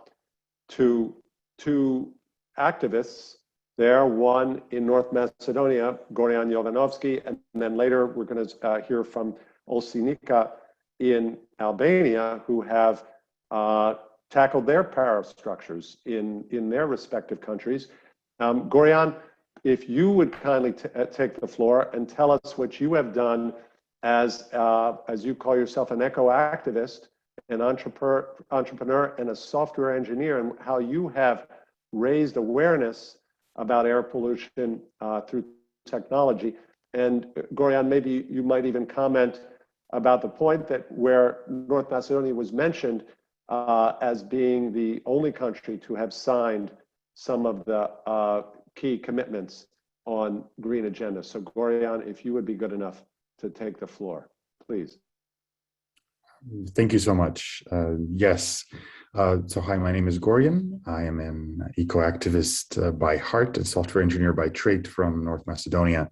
to two activists there, one in North Macedonia, Goran Jovanovski, and then later we're going to hear from Zenica in Albania, who have tackled their power structures in their respective countries. Goran, if you would kindly take the floor and tell us what you have done as you call yourself an eco-activist, an entrepreneur and a software engineer, and how you have raised awareness about air pollution through technology. And Goran, maybe you might even comment about the point that where North Macedonia was mentioned as being the only country to have signed some of the key commitments on green agenda. So Goran, if you would be good enough to take the floor, please. Thank you so much. Yes. So hi, my name is Goran. I am an eco-activist by heart and software engineer by trade from North Macedonia.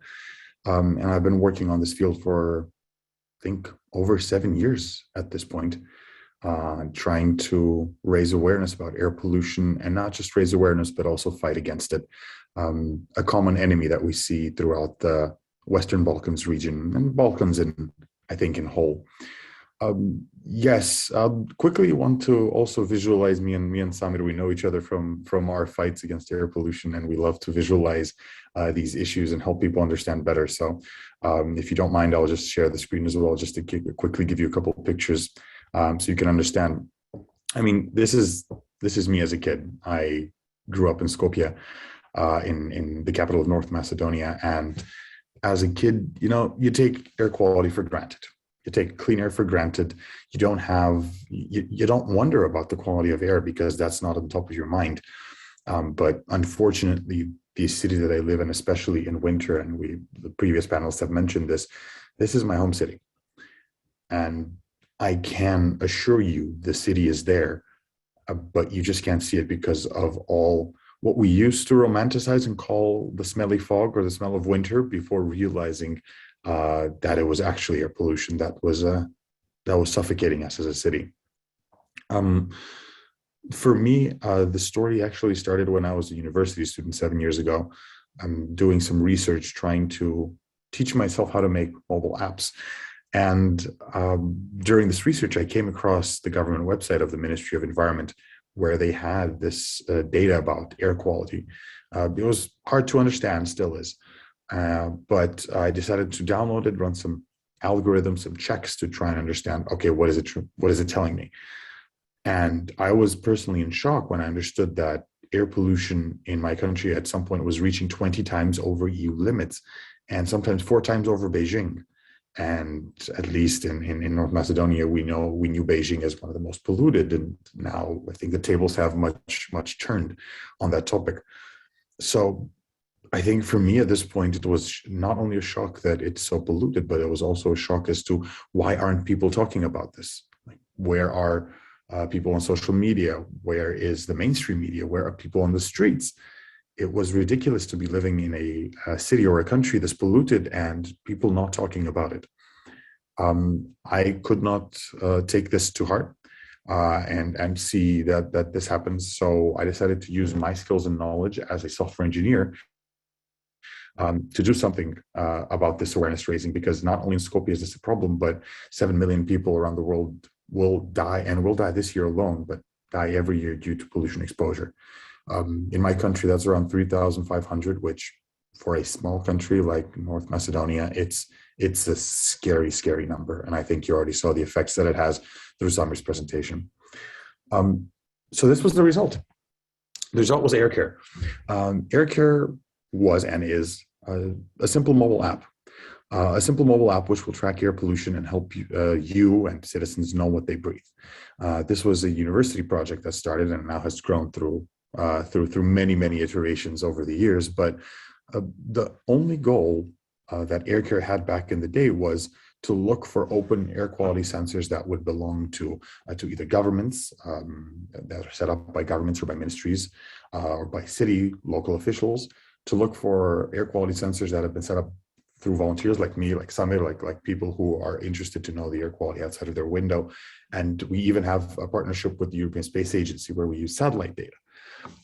And I've been working on this field for, I think, over 7 years at this point. trying to raise awareness about air pollution, and not just raise awareness, but also fight against it. A common enemy that we see throughout the Western Balkans region, and Balkans I think in whole. Yes, quickly want to also visualize me and Samir. We know each other from our fights against air pollution, and we love to visualize these issues and help people understand better. So if you don't mind, I'll just share the screen as well, just to quickly give you a couple of pictures so you can understand. I mean, this is me as a kid. I grew up in Skopje, in the capital of North Macedonia, and as a kid, you take air quality for granted. You take clean air for granted. You don't wonder about the quality of air because that's not on top of your mind. But unfortunately, the city that I live in, especially in winter, and the previous panelists have mentioned this is my home city. And I can assure you the city is there, but you just can't see it because of all what we used to romanticize and call the smelly fog or the smell of winter, before realizing that it was actually air pollution that was suffocating us as a city. For me, the story actually started when I was a university student 7 years ago. I'm doing some research trying to teach myself how to make mobile apps. And during this research, I came across the government website of the Ministry of Environment, where they had this data about air quality. It was hard to understand, still is. But I decided to download it, run some algorithms, some checks to try and understand, okay, what is it telling me? And I was personally in shock when I understood that air pollution in my country at some point was reaching 20 times over EU limits, and sometimes 4 times over Beijing. And at least in North Macedonia, we knew Beijing as one of the most polluted, and now I think the tables have much turned on that topic. So I think for me at this point, it was not only a shock that it's so polluted, but it was also a shock as to why aren't people talking about this? Like, where are people on social media? Where is the mainstream media? Where are people on the streets? It was ridiculous to be living in a city or a country that's polluted and people not talking about it. I could not take this to heart and see that this happens. So I decided to use my skills and knowledge as a software engineer to do something about this awareness raising, because not only in Skopje is this a problem, but 7 million people around the world will die, and will die this year alone, but die every year due to pollution exposure. In my country, that's around 3,500, which for a small country like North Macedonia, it's a scary, scary number. And I think you already saw the effects that it has through Samir's presentation. So this was the result. The result was AirCare. AirCare was and is a simple mobile app. A simple mobile app which will track air pollution and help you and citizens know what they breathe. This was a university project that started and now has grown through many iterations over the years. But the only goal that AirCare had back in the day was to look for open air quality sensors that would belong to either governments that are set up by governments or by ministries or by city, local officials, to look for air quality sensors that have been set up through volunteers like me, like Samir, like people who are interested to know the air quality outside of their window. And we even have a partnership with the European Space Agency where we use satellite data.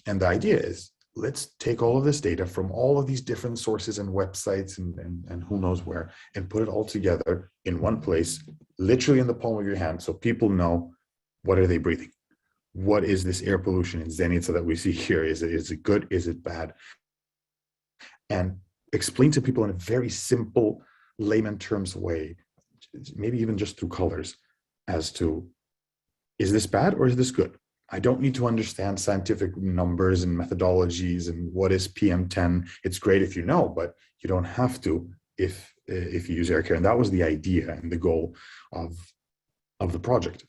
And the idea is, let's take all of this data from all of these different sources and websites and who knows where, and put it all together in one place, literally in the palm of your hand, so people know, what are they breathing? What is this air pollution in Zenica that we see here? Is it good? Is it bad? And explain to people in a very simple layman terms way, maybe even just through colors, as to, is this bad or is this good? I don't need to understand scientific numbers and methodologies and what is PM10. It's great if you know, but you don't have to if you use AirCare. And that was the idea and the goal of the project.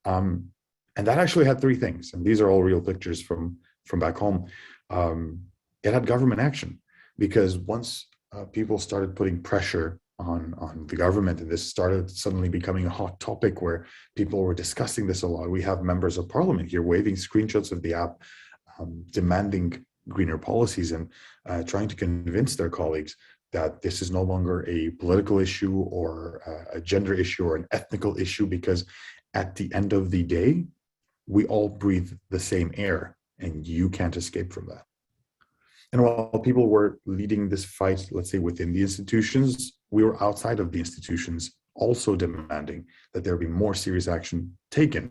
And that actually had 3 things, and these are all real pictures from back home. It had government action, because once people started putting pressure on the government, and this started suddenly becoming a hot topic where people were discussing this a lot. We have members of parliament here waving screenshots of the app, demanding greener policies and trying to convince their colleagues that this is no longer a political issue or a gender issue or an ethnical issue, because at the end of the day, we all breathe the same air, and you can't escape from that. And while people were leading this fight, let's say within the institutions, we were outside of the institutions also demanding that there be more serious action taken.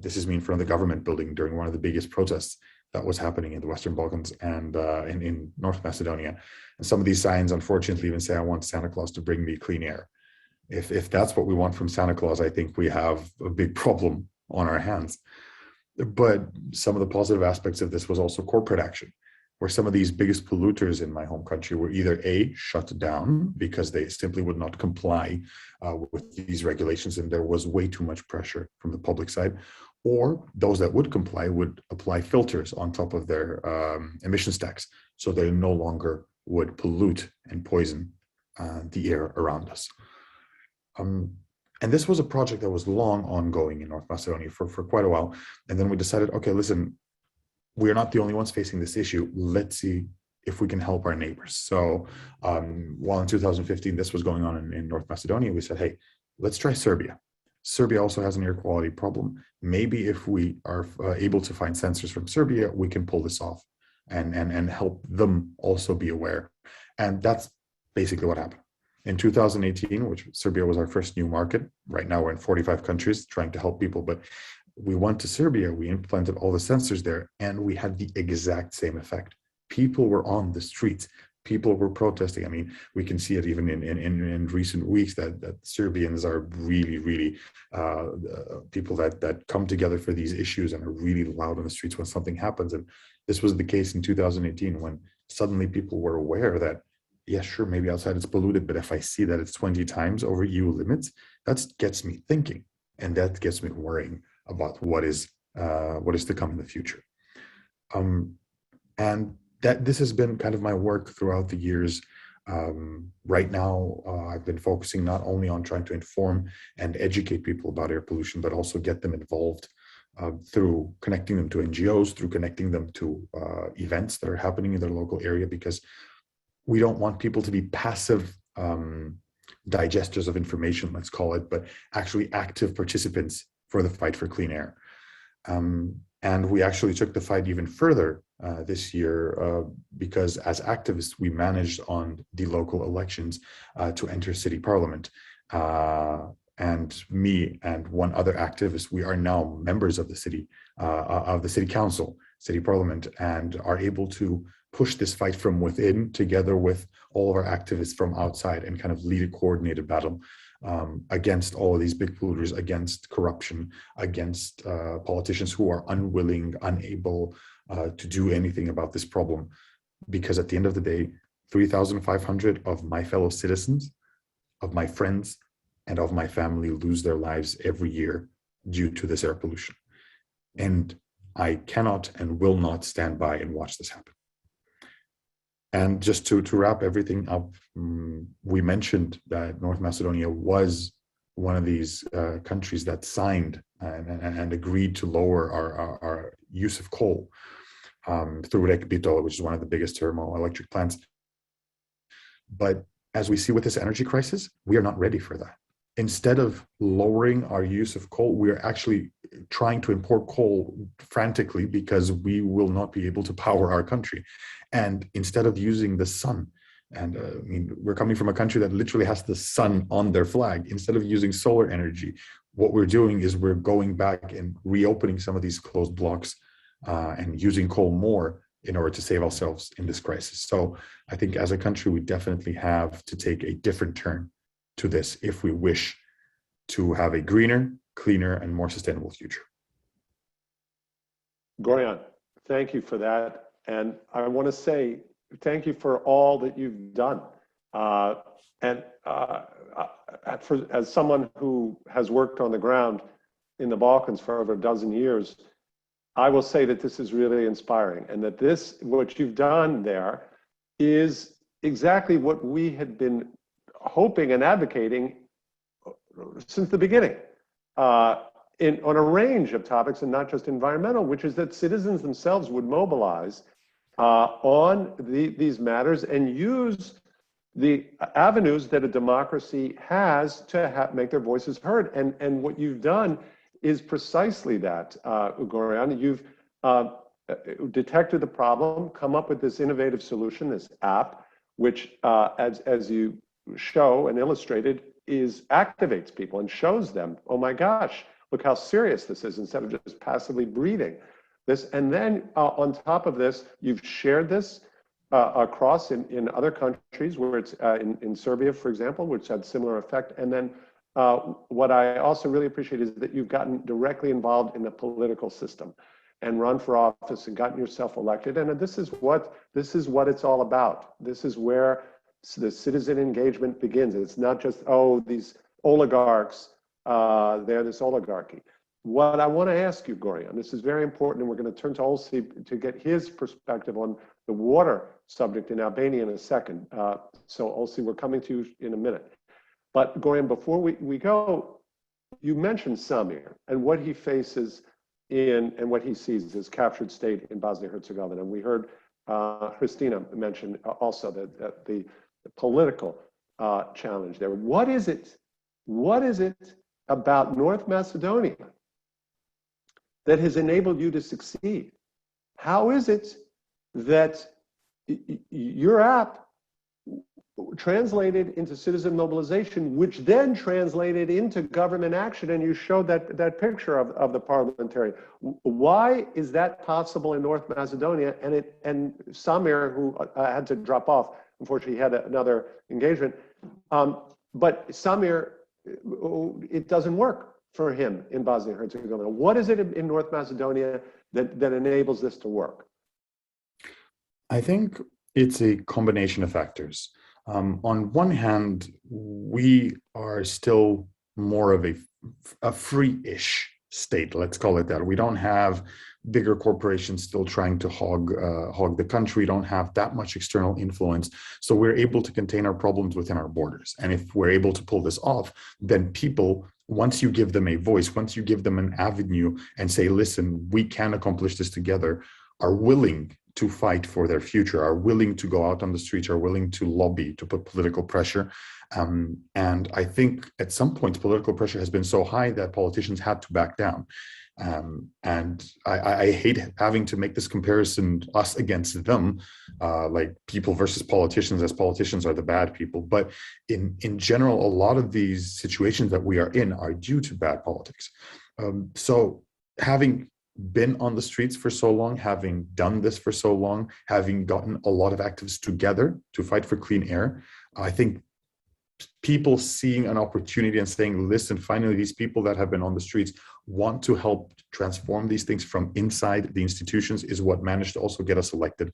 This is me in front of the government building during one of the biggest protests that was happening in the Western Balkans and in North Macedonia. And some of these signs, unfortunately, even say, I want Santa Claus to bring me clean air. If that's what we want from Santa Claus, I think we have a big problem on our hands. But some of the positive aspects of this was also corporate action, where some of these biggest polluters in my home country were either A, shut down because they simply would not comply with these regulations and there was way too much pressure from the public side, or those that would comply would apply filters on top of their emissions tax, so they no longer would pollute and poison the air around us. And this was a project that was long ongoing in North Macedonia for quite a while. And then we decided, okay, listen, we're not the only ones facing this issue. Let's see if we can help our neighbors. So while in 2015, this was going on in North Macedonia, we said, hey, let's try Serbia. Serbia also has an air quality problem. Maybe if we are able to find sensors from Serbia, we can pull this off and help them also be aware. And that's basically what happened. In 2018, which Serbia was our first new market, right now we're in 45 countries trying to help people, but we went to Serbia, we implemented all the sensors there, and we had the exact same effect. People were on the streets. People were protesting. I mean, we can see it even in recent weeks that Serbians are really people that come together for these issues and are really loud on the streets when something happens. And this was the case in 2018 when suddenly people were aware that, yeah, sure, maybe outside it's polluted, but if I see that it's 20 times over EU limits, that gets me thinking, and that gets me worrying about what is to come in the future. And that this has been kind of my work throughout the years. Right now, I've been focusing not only on trying to inform and educate people about air pollution, but also get them involved through connecting them to NGOs, through connecting them to events that are happening in their local area, because we don't want people to be passive digesters of information, let's call it, but actually active participants for the fight for clean air. And we actually took the fight even further this year because as activists, we managed on the local elections to enter city parliament. And me and one other activist, we are now members of the city council, city parliament, and are able to push this fight from within together with all of our activists from outside and kind of lead a coordinated battle against all of these big polluters, against corruption, against politicians who are unwilling, unable to do anything about this problem. Because at the end of the day, 3,500 of my fellow citizens, of my friends, and of my family lose their lives every year due to this air pollution. And I cannot and will not stand by and watch this happen. And just to wrap everything up, we mentioned that North Macedonia was one of these countries that signed and agreed to lower our use of coal through Rekbito, which is one of the biggest thermoelectric plants. But as we see with this energy crisis, we are not ready for that. Instead of lowering our use of coal, we are actually trying to import coal frantically because we will not be able to power our country. And instead of using the sun, and I mean, we're coming from a country that literally has the sun on their flag. Instead of using solar energy, what we're doing is we're going back and reopening some of these closed blocks and using coal more in order to save ourselves in this crisis. So I think as a country, we definitely have to take a different turn to this if we wish to have a greener, cleaner, and more sustainable future. Goran, thank you for that. And I want to say thank you for all that you've done. As someone who has worked on the ground in the Balkans for over a dozen years, I will say that this is really inspiring, and that what you've done there is exactly what we had been hoping and advocating since the beginning on a range of topics, and not just environmental, which is that citizens themselves would mobilize on these matters and use the avenues that a democracy has to make their voices heard. And what you've done is precisely that, Goran. You've detected the problem, come up with this innovative solution, this app, which, as you show and illustrated, activates people and shows them, oh my gosh, look how serious this is, instead of just passively breathing this. And then on top of this, you've shared this across in other countries, where it's in Serbia, for example, which had similar effect. And then what I also really appreciate is that you've gotten directly involved in the political system and run for office and gotten yourself elected. And this is what it's all about. This is where the citizen engagement begins. It's not just, oh, these oligarchs, they're this oligarchy. What I want to ask you, Goran, this is very important, and we're going to turn to Olsi to get his perspective on the water subject in Albania in a second. So Olsi, we're coming to you in a minute. But Goran, before we go, you mentioned Samir and what he faces and what he sees as captured state in Bosnia-Herzegovina. And we heard Christina mention also that the political challenge there. What is it about North Macedonia that has enabled you to succeed? How is it that your app translated into citizen mobilization, which then translated into government action, and you showed that picture of the parliamentarian? Why is that possible in North Macedonia? And Samir, who had to drop off, unfortunately, he had another engagement. But Samir, it doesn't work for him in Bosnia-Herzegovina. What is it in North Macedonia that enables this to work? I think it's a combination of factors. On one hand, we are still more of a free-ish state, let's call it that. We don't have bigger corporations still trying to hog the country. We don't have that much external influence. So we're able to contain our problems within our borders. And if we're able to pull this off, then people, once you give them a voice, once you give them an avenue and say, listen, we can accomplish this together, are willing to fight for their future, are willing to go out on the streets, are willing to lobby, to put political pressure. And I think at some point, political pressure has been so high that politicians had to back down. And I hate having to make this comparison, us against them, like people versus politicians, as politicians are the bad people. But in general, a lot of these situations that we are in are due to bad politics. So having been on the streets for so long, having done this for so long, having gotten a lot of activists together to fight for clean air, I think people seeing an opportunity and saying, listen, finally, these people that have been on the streets want to help transform these things from inside the institutions is what managed to also get us elected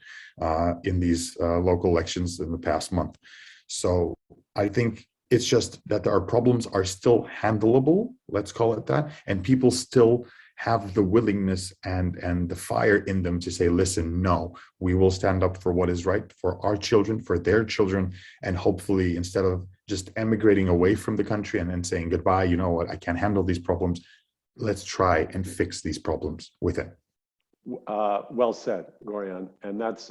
in these local elections in the past month. So I think it's just that our problems are still handleable, let's call it that, and people still have the willingness and the fire in them to say, listen, no, we will stand up for what is right for our children, for their children, and hopefully instead of just emigrating away from the country and then saying goodbye, you know what, I can't handle these problems, let's try and fix these problems within. Well said, Goran, and that's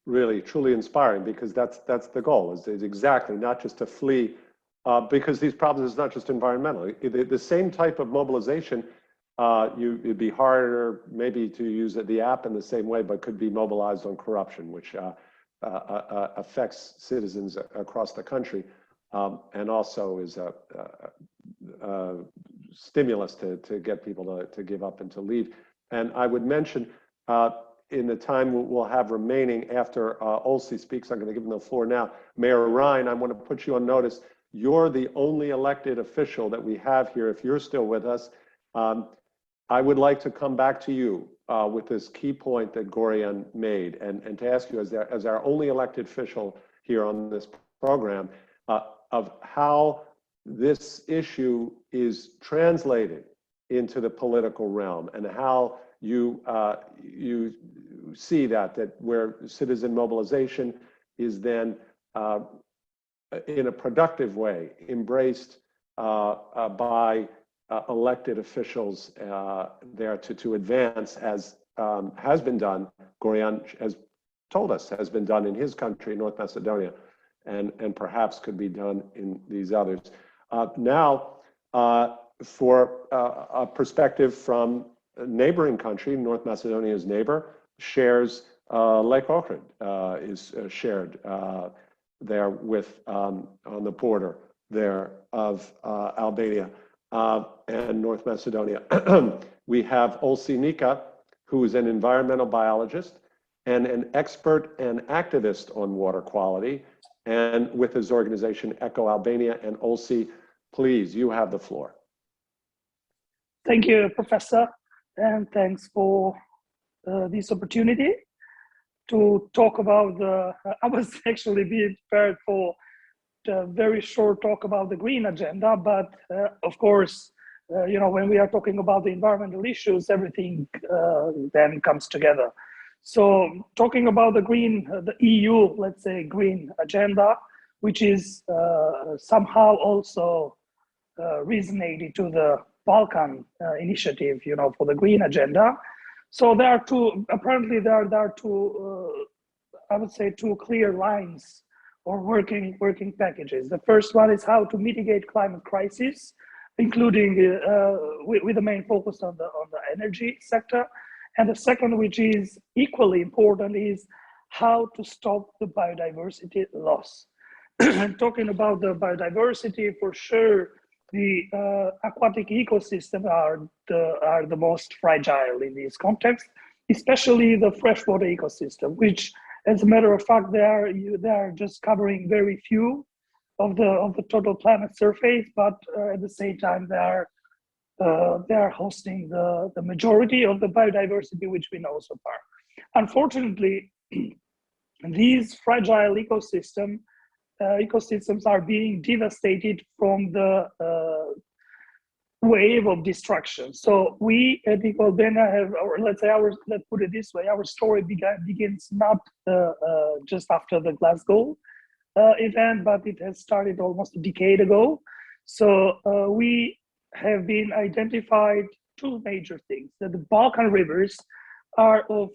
really truly inspiring, because that's the goal, is exactly not just to flee, because these problems is not just environmental. The same type of mobilization, it'd be harder maybe to use the app in the same way, but could be mobilized on corruption, which affects citizens across the country, and also is a stimulus to get people to give up and to leave. And I would mention, in the time we'll have remaining after Olsi speaks, I'm going to give him the floor now. Mayor Ryan, I want to put you on notice. You're the only elected official that we have here, if you're still with us. I would like to come back to you with this key point that Goran made, and to ask you, as our only elected official here on this program, of how this issue is translated into the political realm, and how you see that where citizen mobilization is then in a productive way embraced by elected officials there to advance, as has been done. Goran has told us has been done in his country, North Macedonia, and perhaps could be done in these others. Now, for a perspective from a neighboring country, North Macedonia's neighbor, shares Lake Ohrid is shared there with on the border there of Albania and North Macedonia. We have Zenica, who is an environmental biologist and an expert and activist on water quality, and with his organization Eco Albania. And Olsi, please, you have the floor. Thank you, Professor, and thanks for this opportunity to talk about I was actually being prepared for a very short talk about the green agenda, but of course, you know, when we are talking about the environmental issues, everything then comes together. So talking about the EU, let's say, green agenda, which is somehow also resonated to the Balkan initiative, you know, for the green agenda. So there are apparently there are two, I would say, two clear lines or working packages. The first one is how to mitigate climate crisis, including with the main focus on the energy sector. And the second, which is equally important, is how to stop the biodiversity loss. And talking about the biodiversity, for sure, the aquatic ecosystem are the most fragile in this context, especially the freshwater ecosystem, which, as a matter of fact, they are just covering very few of the total planet surface, but at the same time they are hosting the majority of the biodiversity which we know so far. Unfortunately, these fragile ecosystems are being devastated from the wave of destruction. So we at Eco Albania have, or let's put it this way, our story begins not just after the Glasgow event, but it has started almost a decade ago. So we have been identified two major things: that the Balkan rivers are of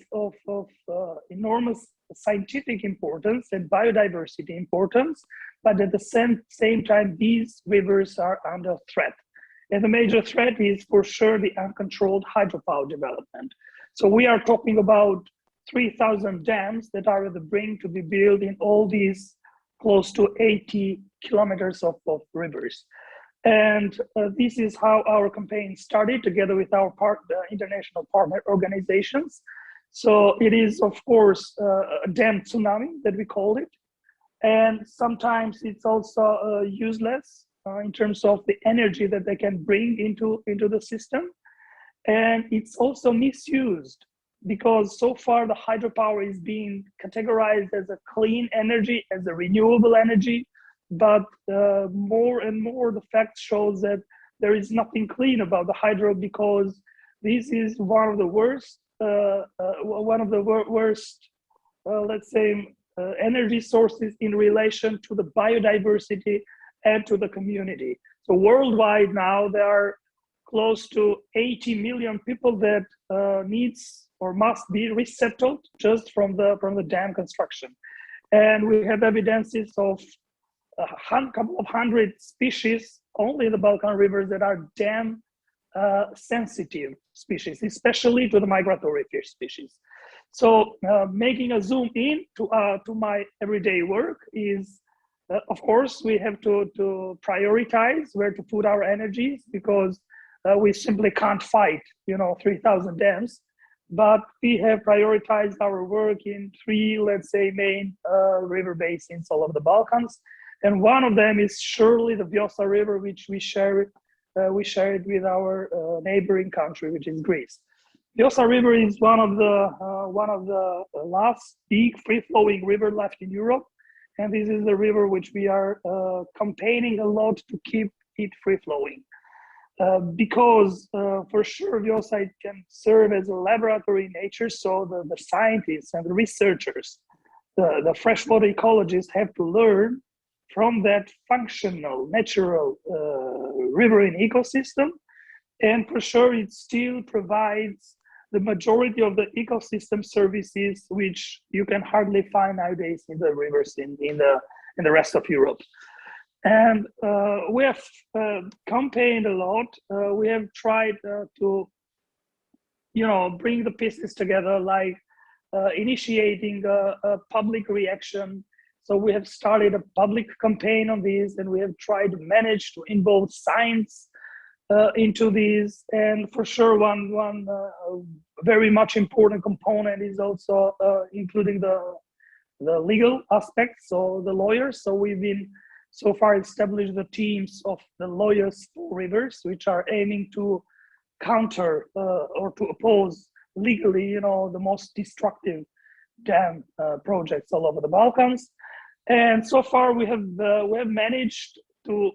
enormous scientific importance and biodiversity importance, but at the same time, these rivers are under threat. And the major threat is for sure the uncontrolled hydropower development. So we are talking about 3,000 dams that are at the brink to be built in all these close to 80 kilometers of rivers. And this is how our campaign started, together with our international partner organizations. So it is, of course, a dam tsunami that we call it. And sometimes it's also useless in terms of the energy that they can bring into the system. And it's also misused, because so far the hydropower is being categorized as a clean energy, as a renewable energy. But more and more the fact shows that there is nothing clean about the hydro, because this is one of the worst, let's say, energy sources in relation to the biodiversity and to the community. So worldwide now there are close to 80 million people that needs or must be resettled just from the dam construction, and we have evidences of a couple of hundred species only in the Balkan rivers that are dam sensitive species, especially to the migratory fish species. So making a zoom in to my everyday work is, of course, we have to prioritize where to put our energies, because we simply can't fight, 3,000 dams. But we have prioritized our work in three, let's say, main river basins all over the Balkans. And one of them is surely the Vjosa River, which we share it with our neighboring country, which is Greece. Vjosa River is one of the last big free-flowing river left in Europe, and this is the river which we are campaigning a lot to keep it free-flowing. Because for sure Vjosa can serve as a laboratory in nature, so the scientists and the researchers, the freshwater ecologists have to learn from that functional, natural riverine ecosystem. And for sure it still provides the majority of the ecosystem services which you can hardly find nowadays in the rivers in in the rest of Europe. And we have campaigned a lot. We have tried to, bring the pieces together, like initiating a public reaction. So we have started a public campaign on this, and we have tried to manage to involve science into this. And for sure, one very much important component is also including the legal aspects, so the lawyers. So we've been so far established the teams of the lawyers for rivers, which are aiming to counter or to oppose legally, the most destructive dam projects all over the Balkans. And so far we have managed to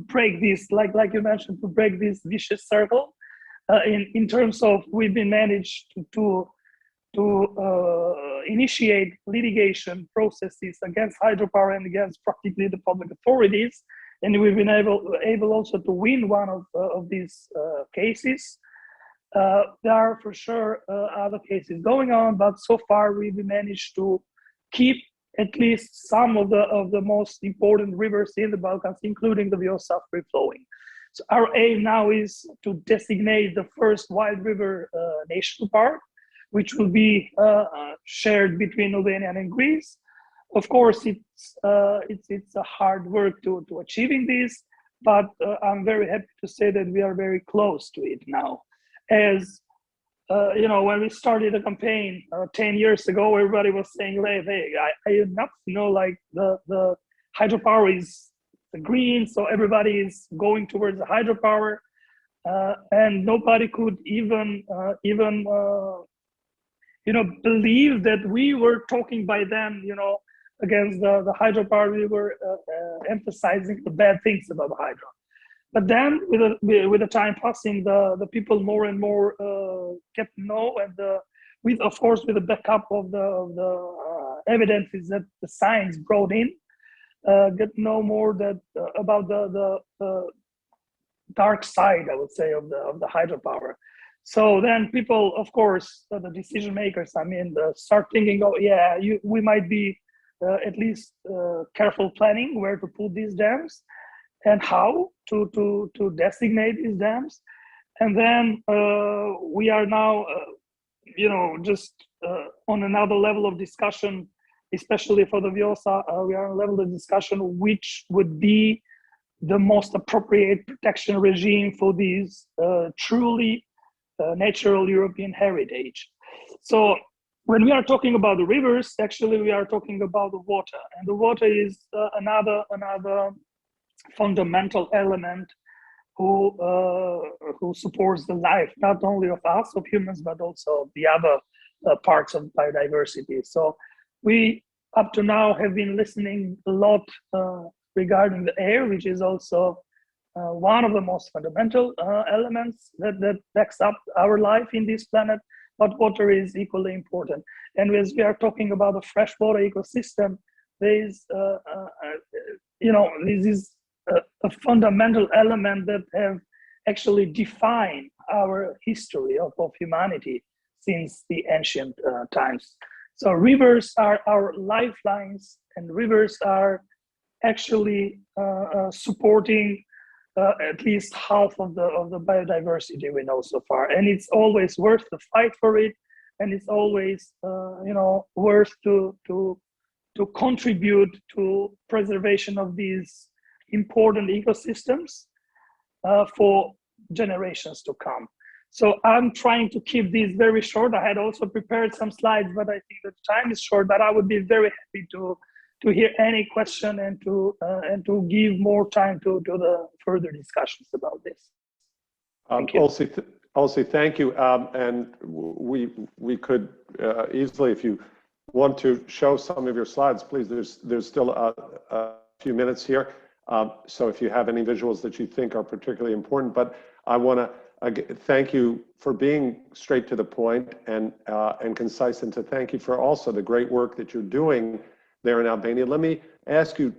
break this, like you mentioned, to break this vicious circle. In terms of we've been managed to initiate litigation processes against hydropower and against practically the public authorities, and we've been able also to win one of these cases. There are for sure other cases going on, but so far we've managed to keep at least some of the most important rivers in the Balkans, including the Vjosa, free flowing. So our aim now is to designate the first wild river national park, which will be shared between Albania and Greece. Of course, it's a hard work to achieving this, but I'm very happy to say that we are very close to it now. As when we started the campaign 10 years ago, everybody was saying, "Hey, I enough, like the hydropower is the green, so everybody is going towards the hydropower," and nobody could even believe that we were talking by then, against the hydropower. We were emphasizing the bad things about the hydro. But then, with the time passing, the people more and more get to know, and with the backup of the evidences that the science brought in, get to know more about the dark side, I would say, of the hydropower. So then people, of course, the decision makers, start thinking, we might be at least careful planning where to put these dams and how to designate these dams. And then we are now, just on another level of discussion, especially for the Vjosa, we are on a level of discussion which would be the most appropriate protection regime for these truly natural European heritage. So when we are talking about the rivers, actually we are talking about the water, and the water is another fundamental element who supports the life not only of us, of humans, but also of the other parts of biodiversity. So we up to now have been listening a lot regarding the air, which is also one of the most fundamental elements that backs up our life in this planet, but water is equally important. And as we are talking about the freshwater ecosystem, there is, this is a fundamental element that have actually defined our history of humanity since the ancient times. So rivers are our lifelines, and rivers are actually supporting at least half of the biodiversity we know so far, and it's always worth the fight for it, and it's always worth to contribute to preservation of these important ecosystems for generations to come. So I'm trying to keep this very short. I had also prepared some slides, but I think the time is short. But I would be very happy to hear any question and to give more time to the further discussions about this. Thank you. Olsi, thank you. And we could easily, if you want to show some of your slides, please. There's still a few minutes here. So if you have any visuals that you think are particularly important, but I want to thank you for being straight to the point and concise, and to thank you for also the great work that you're doing there in Albania. Let me ask you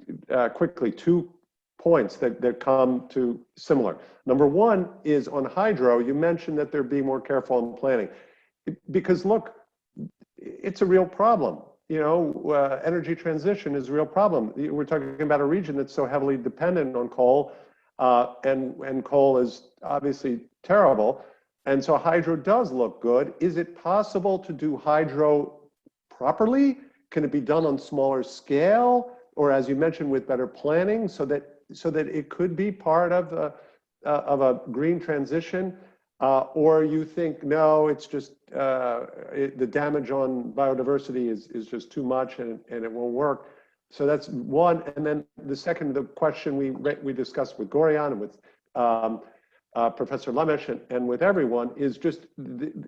quickly 2 points that come to similar. Number one is on hydro. You mentioned that they're being more careful in planning, because look, it's a real problem. energy transition is a real problem. We're talking about a region that's so heavily dependent on coal, and coal is obviously terrible. And so hydro does look good. Is it possible to do hydro properly? Can it be done on smaller scale, or as you mentioned, with better planning, so that it could be part of a green transition? Or you think, no, it's just the damage on biodiversity is just too much and it won't work. So that's one. And then the second, the question we discussed with Goran and with Professor Lemes and with everyone is just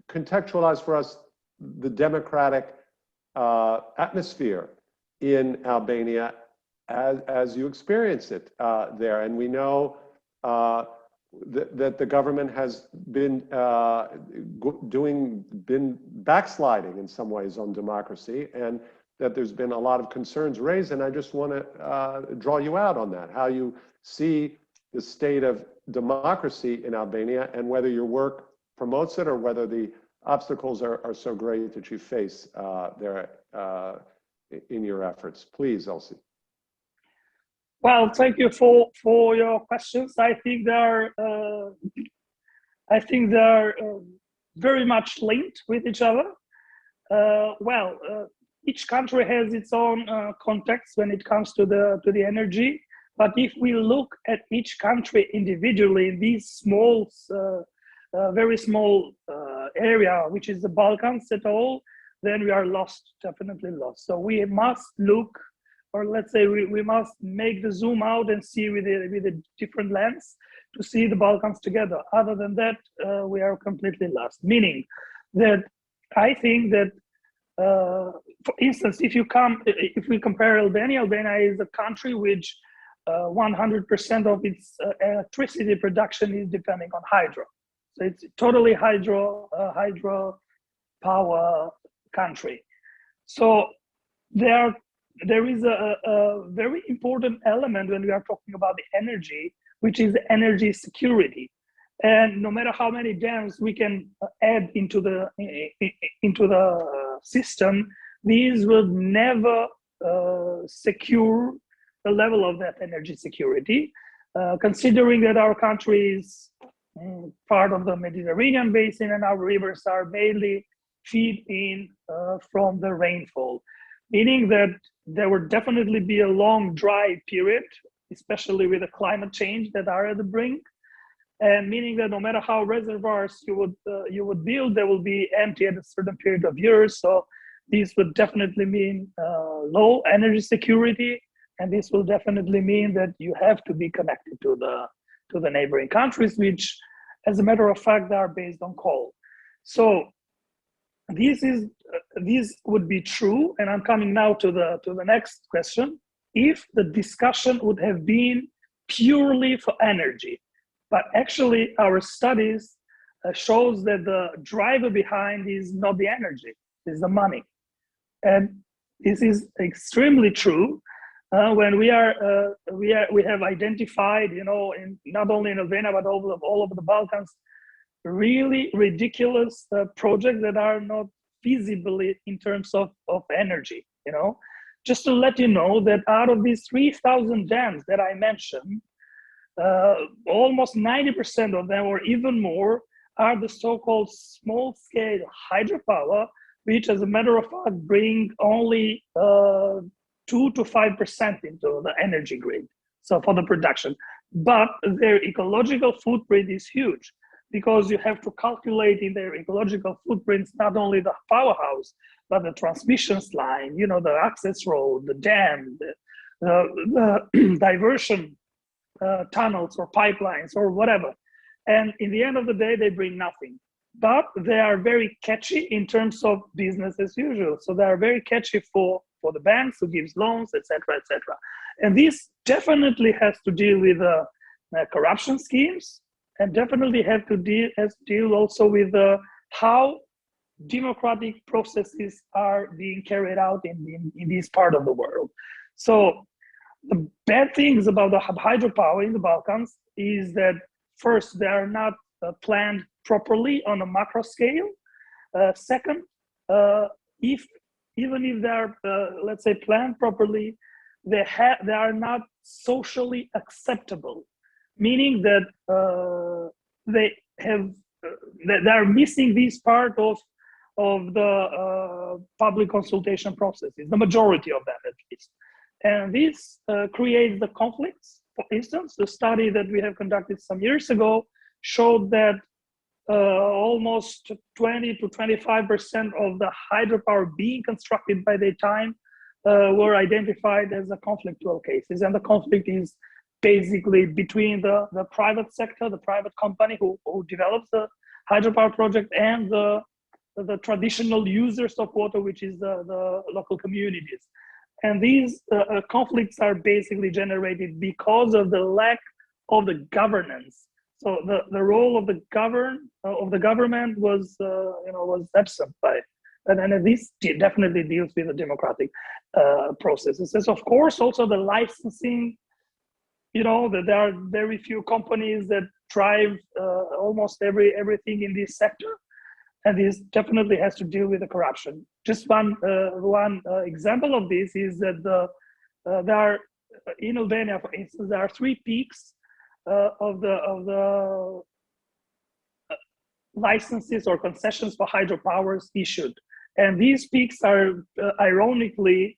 contextualize for us the democratic atmosphere in Albania as you experience it there. And we know that the government has been backsliding in some ways on democracy, and that there's been a lot of concerns raised. And I just want to draw you out on that, how you see the state of democracy in Albania and whether your work promotes it or whether the obstacles are so great that you face there in your efforts. Please, Elsie. Well, thank you for your questions. I think they are very much linked with each other. Each country has its own context when it comes to the energy. But if we look at each country individually in these small, very small area, which is the Balkans at all, then we are lost, definitely lost. So we must look, or let's say we must make the zoom out and see with a different lens to see the Balkans together. Other than that, we are completely lost. Meaning that I think that, for instance, if we compare Albania is a country which 100% of its electricity production is depending on hydro. So it's totally hydro power country. So there is a very important element when we are talking about the energy, which is energy security. And no matter how many dams we can add into the system, these will never secure the level of that energy security, considering that our country is part of the Mediterranean basin and our rivers are mainly feed in from the rainfall, meaning that there will definitely be a long dry period, especially with the climate change that are at the brink, and meaning that no matter how reservoirs you would build, they will be empty at a certain period of years. So this would definitely mean low energy security. And this will definitely mean that you have to be connected to the neighboring countries, which, as a matter of fact, are based on coal. So this would be true. And I'm coming now to the next question. If the discussion would have been purely for energy, but actually our studies shows that the driver behind is not the energy, it's the money, and this is extremely true. When we have identified, not only in Albania but all over the Balkans, really ridiculous projects that are not feasible in terms of energy. Just to let you know that out of these 3,000 dams that I mentioned, almost 90% of them, or even more, are the so-called small-scale hydropower, which, as a matter of fact, bring only 2 to 5% into the energy grid, so for the production. But their ecological footprint is huge, because you have to calculate in their ecological footprints not only the powerhouse, but the transmission line, the access road, the dam, the diversion tunnels or pipelines or whatever. And in the end of the day, they bring nothing. But they are very catchy in terms of business as usual. So they are very catchy for the banks who gives loans, etc., etc. And this definitely has to deal with corruption schemes, and definitely has to deal also with how democratic processes are being carried out in this part of the world. So the bad things about the hydropower in the Balkans is that, first, they are not planned properly on a macro scale. Second, if even if they are, let's say, planned properly, they are not socially acceptable, meaning that they are missing this part of the public consultation processes, the majority of them at least. And this creates the conflicts. For instance, the study that we have conducted some years ago showed that almost 20 to 25% of the hydropower being constructed by the time were identified as a conflictual cases. And the conflict is basically between the private sector, the private company who develops the hydropower project, and the traditional users of water, which is the local communities. And these conflicts are basically generated because of the lack of the governance. So the role of the government was absent by, and this definitely deals with the democratic processes. And of course, also the licensing. That there are very few companies that drive almost everything in this sector, and this definitely has to deal with the corruption. Just one example of this is that there are in Albania, for instance, there are 3 peaks of the licenses or concessions for hydropowers issued, and these peaks are ironically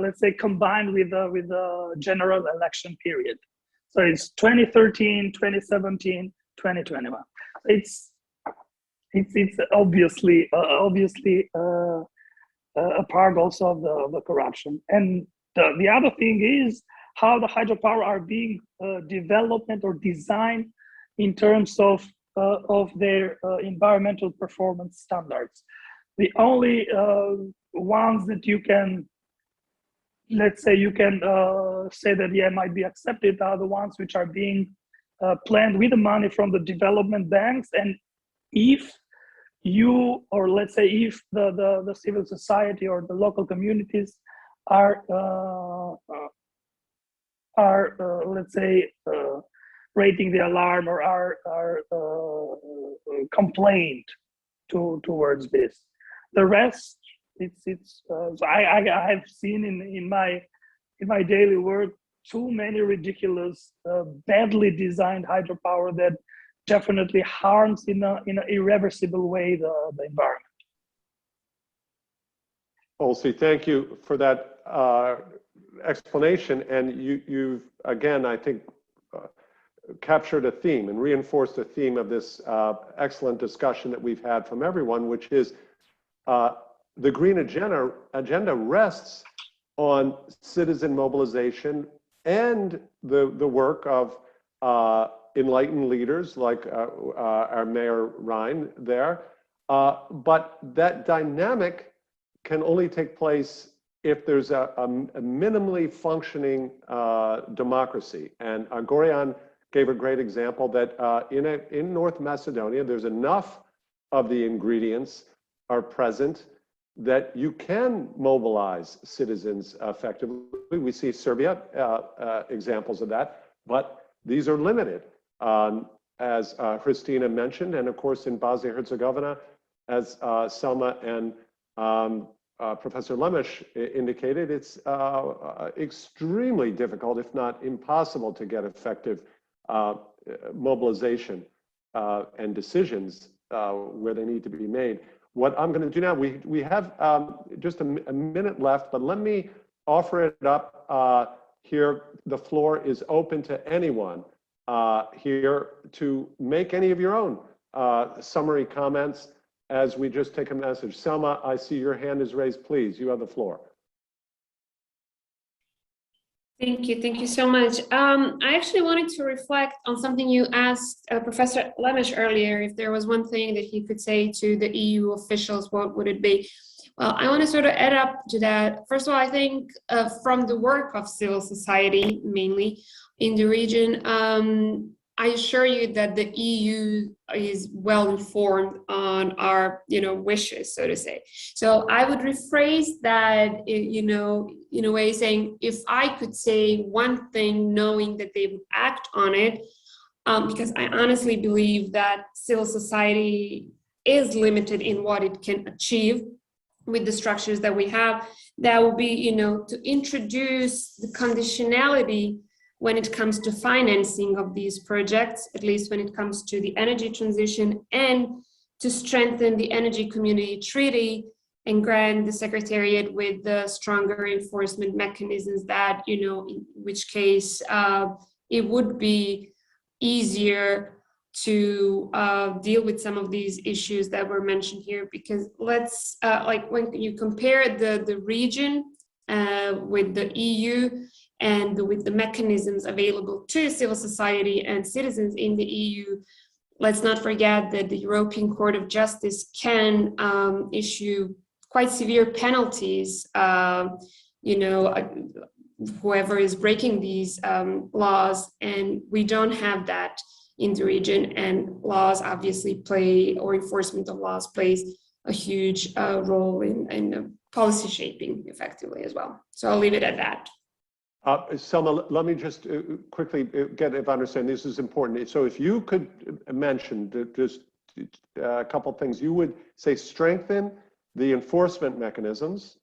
let's say combined with the general election period. So it's 2013, 2017, 2021. It's obviously a part also of the corruption. And the other thing is how the hydropower are being developed or designed in terms of their environmental performance standards. The only ones that you can, let's say, say that might be accepted are the ones which are being planned with the money from the development banks. And if you, or let's say if the civil society or the local communities are let's say raising the alarm or are complained towards this. The rest, I have seen in my daily work too many ridiculous, badly designed hydropower that definitely harms in an irreversible way the environment. Olsi, thank you for that explanation. And you've again, I think, captured a theme and reinforced a theme of this excellent discussion that we've had from everyone, which is the green agenda rests on citizen mobilization and the work of enlightened leaders like our Mayor Ryan there. But that dynamic can only take place if there's a minimally functioning democracy. And Goran gave a great example that in North Macedonia, there's enough of the ingredients are present that you can mobilize citizens effectively. We see Serbia examples of that, but these are limited. As Christina mentioned, and of course in Bosnia-Herzegovina, as Selma and Professor Lemes indicated, it's extremely difficult, if not impossible, to get effective mobilization and decisions where they need to be made. What I'm going to do now, we have just a minute left, but let me offer it up here. The floor is open to anyone here to make any of your own summary comments as we just take a message. Selma, I see your hand is raised. Please, you have the floor. Thank you so much. I actually wanted to reflect on something you asked Professor Lemes earlier. If there was one thing that he could say to the EU officials, what would it be? Well, I want to sort of add up to that. First of all, I think from the work of civil society, mainly in the region, I assure you that the EU is well informed on our, wishes, so to say. So I would rephrase that, in a way saying, if I could say one thing, knowing that they would act on it, because I honestly believe that civil society is limited in what it can achieve with the structures that we have. That will be, you know, to introduce the conditionality when it comes to financing of these projects, at least when it comes to the energy transition, and to strengthen the Energy Community Treaty and grant the Secretariat with the stronger enforcement mechanisms that, you know, in which case it would be easier to deal with some of these issues that were mentioned here. Because let's, like when you compare the region with the EU and with the mechanisms available to civil society and citizens in the EU, let's not forget that the European Court of Justice can issue quite severe penalties, you know, whoever is breaking these laws, and we don't have that in the region. And laws obviously play, or enforcement of laws plays a huge role in policy shaping effectively as well. So I'll leave it at that. Selma, let me just quickly get, if I understand, this is important. So if you could mention just a couple of things, you would say strengthen the enforcement mechanisms,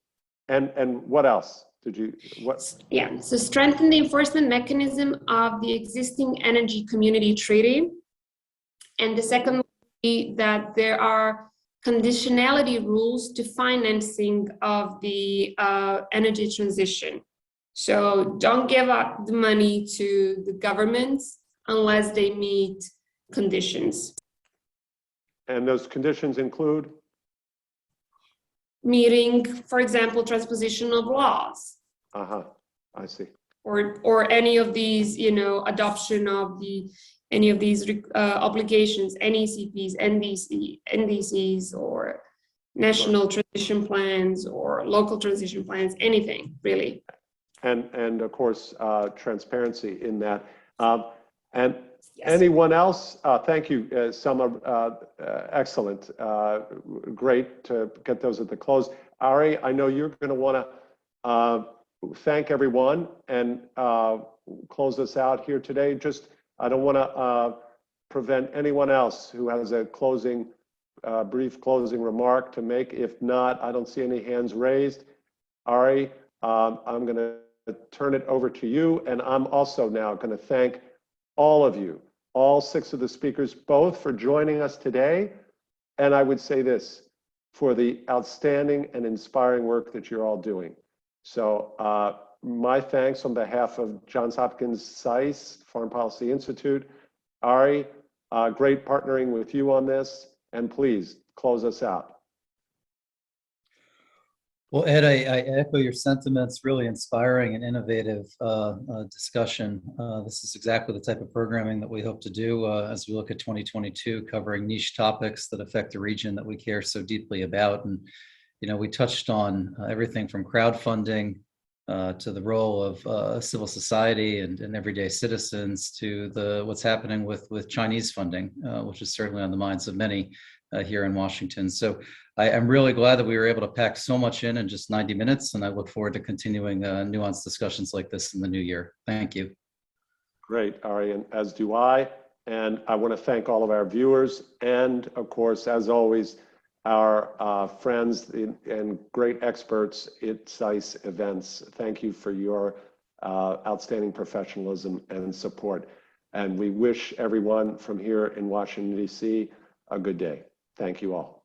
and what else did you, what? Yeah, so strengthen the enforcement mechanism of the existing Energy Community Treaty. And the second would be that there are conditionality rules to financing of the energy transition. So don't give up the money to the governments unless they meet conditions. And those conditions include? Meeting, for example, transposition of laws. I see. Or any of these, you know, adoption of any of these obligations, NECPs, NDCs, or national transition plans, or local transition plans, anything really. And of course, transparency in that. And Yes. anyone else? Thank you, Selma. Excellent. Great to get those at the close. Ari, I know you're going to want to thank everyone and close us out here today. Just, I don't want to prevent anyone else who has a closing, brief closing remark to make. If not, I don't see any hands raised. Ari, I'm going to turn it over to you. And I'm also now going to thank all of you, all 6 of the speakers, both for joining us today. And I would say this, for the outstanding and inspiring work that you're all doing. So my thanks on behalf of Johns Hopkins SAIS, Foreign Policy Institute. Ari, great partnering with you on this, and please close us out. Well, Ed, I echo your sentiments. Really inspiring and innovative discussion. This is exactly the type of programming that we hope to do as we look at 2022, covering niche topics that affect the region that we care so deeply about. And, you know, we touched on everything from crowdfunding to the role of civil society and everyday citizens, to what's happening with Chinese funding, which is certainly on the minds of many here in Washington. So I'm really glad that we were able to pack so much in just 90 minutes, and I look forward to continuing nuanced discussions like this in the new year. Thank you. Great, Ari, and as do I. And I want to thank all of our viewers, and of course, as always, our friends and great experts at SAIS events. Thank you for your outstanding professionalism and support. And we wish everyone from here in Washington, D.C. a good day. Thank you all.